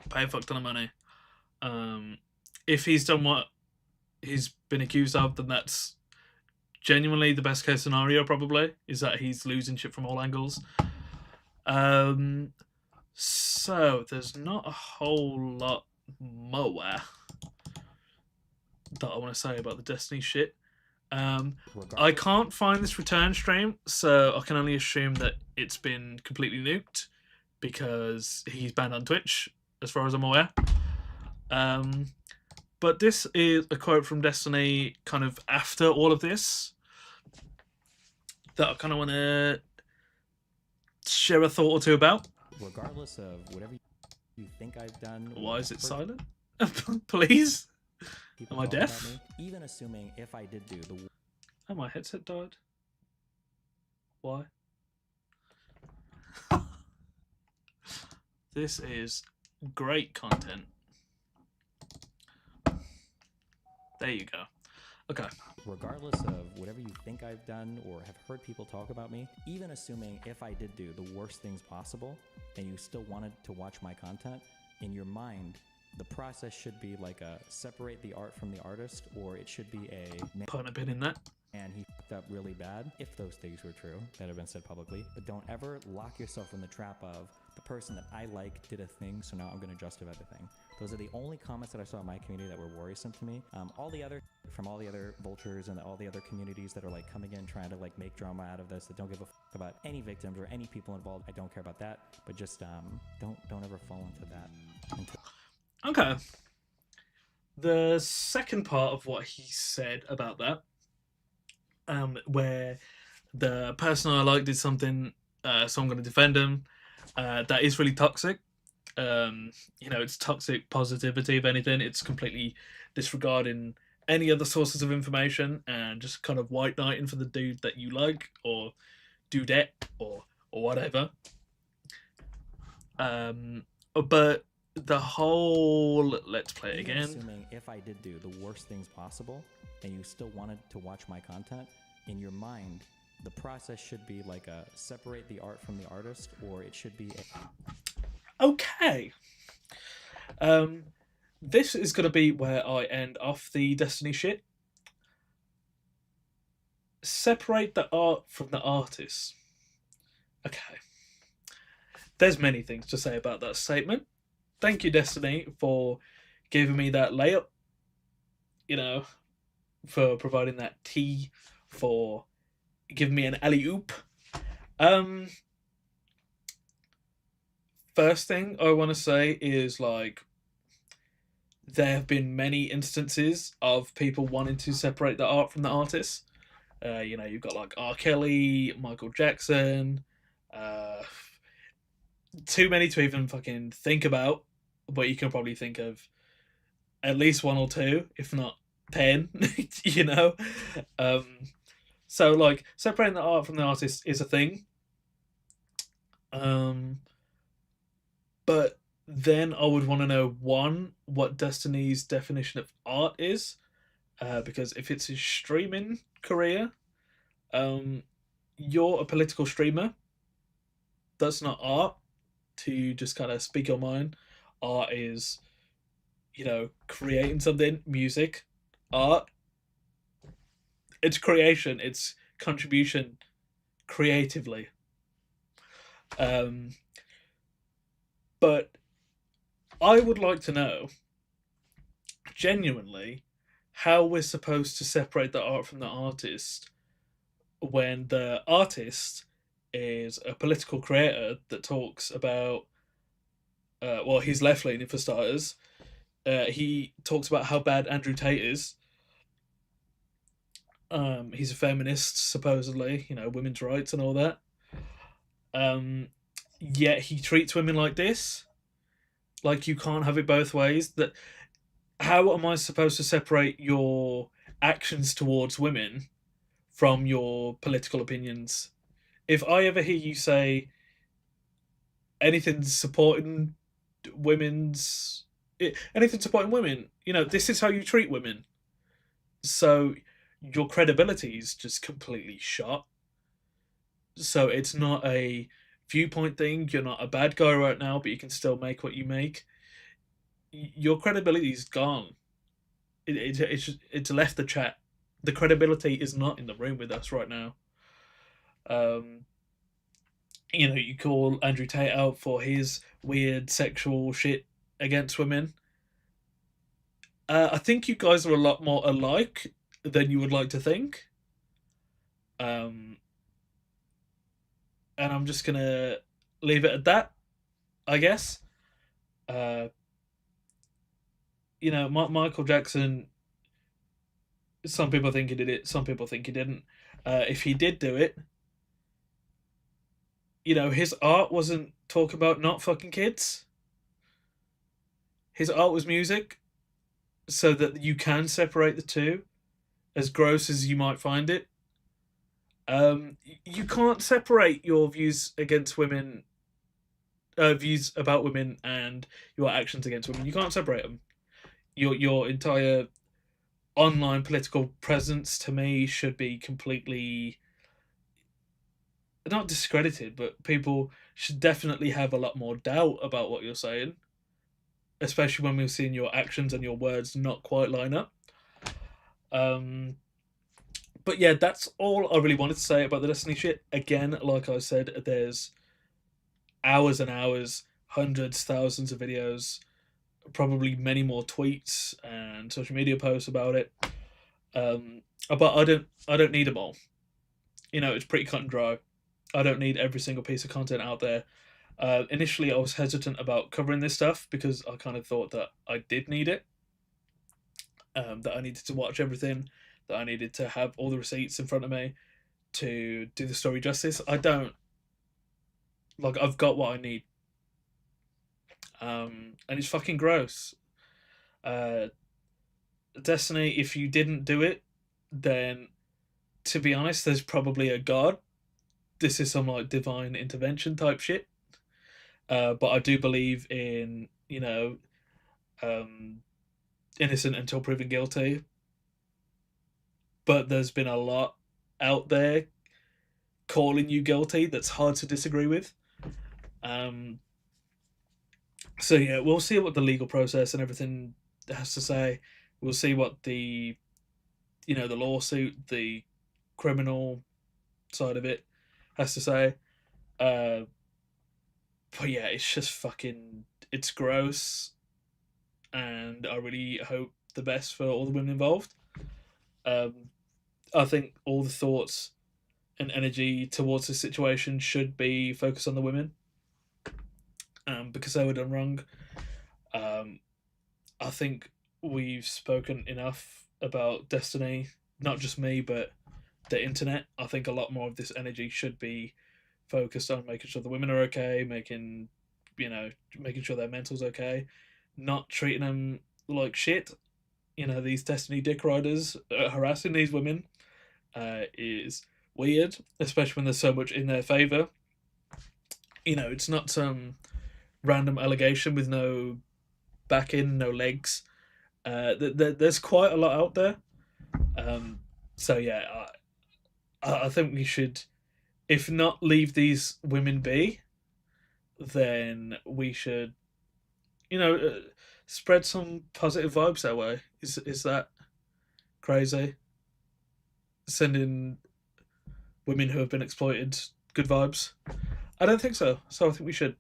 pay a fuck ton of money. If he's done what he's been accused of, then that's genuinely the best case scenario, probably, is that he's losing shit from all angles. So there's not a whole lot more that I want to say about the Destiny shit. I can't find this return stream, so I can only assume that it's been completely nuked, because he's banned on Twitch, as far as I'm aware. But this is a quote from Destiny kind of after all of this that I kind of want to share a thought or two about. Regardless of whatever you think I've done. Why is it silent? Please? People Am I talk deaf? about me, even assuming if I did do the Oh, my headset died. Why? This is great content. There you go. Okay. regardless of whatever you think I've done or have heard people talk about me, even assuming if I did do the worst things possible and you still wanted to watch my content, in your mind, the process should be like a separate the art from the artist, or it should be a Put a pin in that. and he fucked up really bad, if those things were true that have been said publicly. But don't ever lock yourself in the trap of the person that I like did a thing, so now I'm going to justify the thing. Those are the only comments that I saw in my community that were worrisome to me. All the other vultures and all the other communities that are like coming in trying to like make drama out of this, that don't give a fuck about any victims or any people involved. I don't care about that, but just don't ever fall into that. Okay. The second part of what he said about that, where the person I like did something, so I'm going to defend him, that is really toxic. It's toxic positivity, if anything. It's completely disregarding any other sources of information and just kind of white knighting for the dude that you like, or dudette, or whatever. But the whole, let's play it Even again. Assuming if I did do the worst things possible and you still wanted to watch my content, in your mind, the process should be like a separate the art from the artist, or it should be Okay. This is going to be where I end off the Destiny shit. Separate the art from the artist. Okay. There's many things to say about that statement. Thank you, Destiny, for giving me that layup. For providing that tea, for giving me an alley-oop. First thing I want to say is, like, there have been many instances of people wanting to separate the art from the artist. You've got like R. Kelly, Michael Jackson. Too many to even fucking think about, but you can probably think of at least one or two, if not 10. you know, um, so like separating the art from the artist is a thing. Um, but then I would want to know one, what Destiny's definition of art is, because if it's his streaming career, um, you're a political streamer. That's not art. To just kind of speak your mind, art is, creating something. Music, art. It's creation. It's contribution creatively. Um, but I would like to know, genuinely, how we're supposed to separate the art from the artist when the artist is a political creator that talks about, well, he's left leaning for starters. He talks about how bad Andrew Tate is. He's a feminist, supposedly, women's rights and all that. Yet he treats women like this. Like, you can't have it both ways. That how am I supposed to separate your actions towards women from your political opinions? If I ever hear you say anything supporting women's anything supporting women, this is how you treat women. So your credibility is just completely shot. So it's not a viewpoint thing. You're not a bad guy right now, but you can still make what you make. Your credibility is gone. It's left the chat. The credibility is not in the room with us right now. You call Andrew Tate out for his weird sexual shit against women. I think you guys are a lot more alike than you would like to think. And I'm just gonna leave it at that, I guess. Michael Jackson. Some people think he did it. Some people think he didn't. If he did do it, his art wasn't talk about not fucking kids. His art was music, so that you can separate the two, as gross as you might find it. You can't separate your views against women, views about women, and your actions against women. You can't separate them. Your entire online political presence, to me, should be completely not discredited, but people should definitely have a lot more doubt about what you're saying, especially when we've seen your actions and your words not quite line up. But yeah, that's all I really wanted to say about the Destiny shit. Again, like I said, there's hours and hours, hundreds, thousands of videos, probably many more tweets and social media posts about it. But I don't need them all. It's pretty cut and dry. I don't need every single piece of content out there. Initially, I was hesitant about covering this stuff because I kind of thought that I did need it. That I needed to watch everything, that I needed to have all the receipts in front of me to do the story justice. I don't. Like, I've got what I need. And it's fucking gross. Destiny, if you didn't do it, then, to be honest, there's probably a god. This is some, like, divine intervention type shit. But I do believe in, innocent until proven guilty. But there's been a lot out there calling you guilty that's hard to disagree with. So yeah, we'll see what the legal process and everything has to say. We'll see what the lawsuit, the criminal side of it has to say. But yeah, it's just fucking, it's gross, and I really hope the best for all the women involved. I think all the thoughts and energy towards the situation should be focused on the women, because they were done wrong. I think we've spoken enough about Destiny, not just me, but the internet. I think a lot more of this energy should be focused on making sure the women are okay, making sure their mental's okay, not treating them like shit. These Destiny dick riders harassing these women is weird, especially when there's so much in their favor. It's not some random allegation with no backing, no legs. There's quite a lot out there. So yeah, I think we should, if not leave these women be, then we should, spread some positive vibes their way. Is that crazy? Sending women who have been exploited good vibes? I don't think so. So I think we should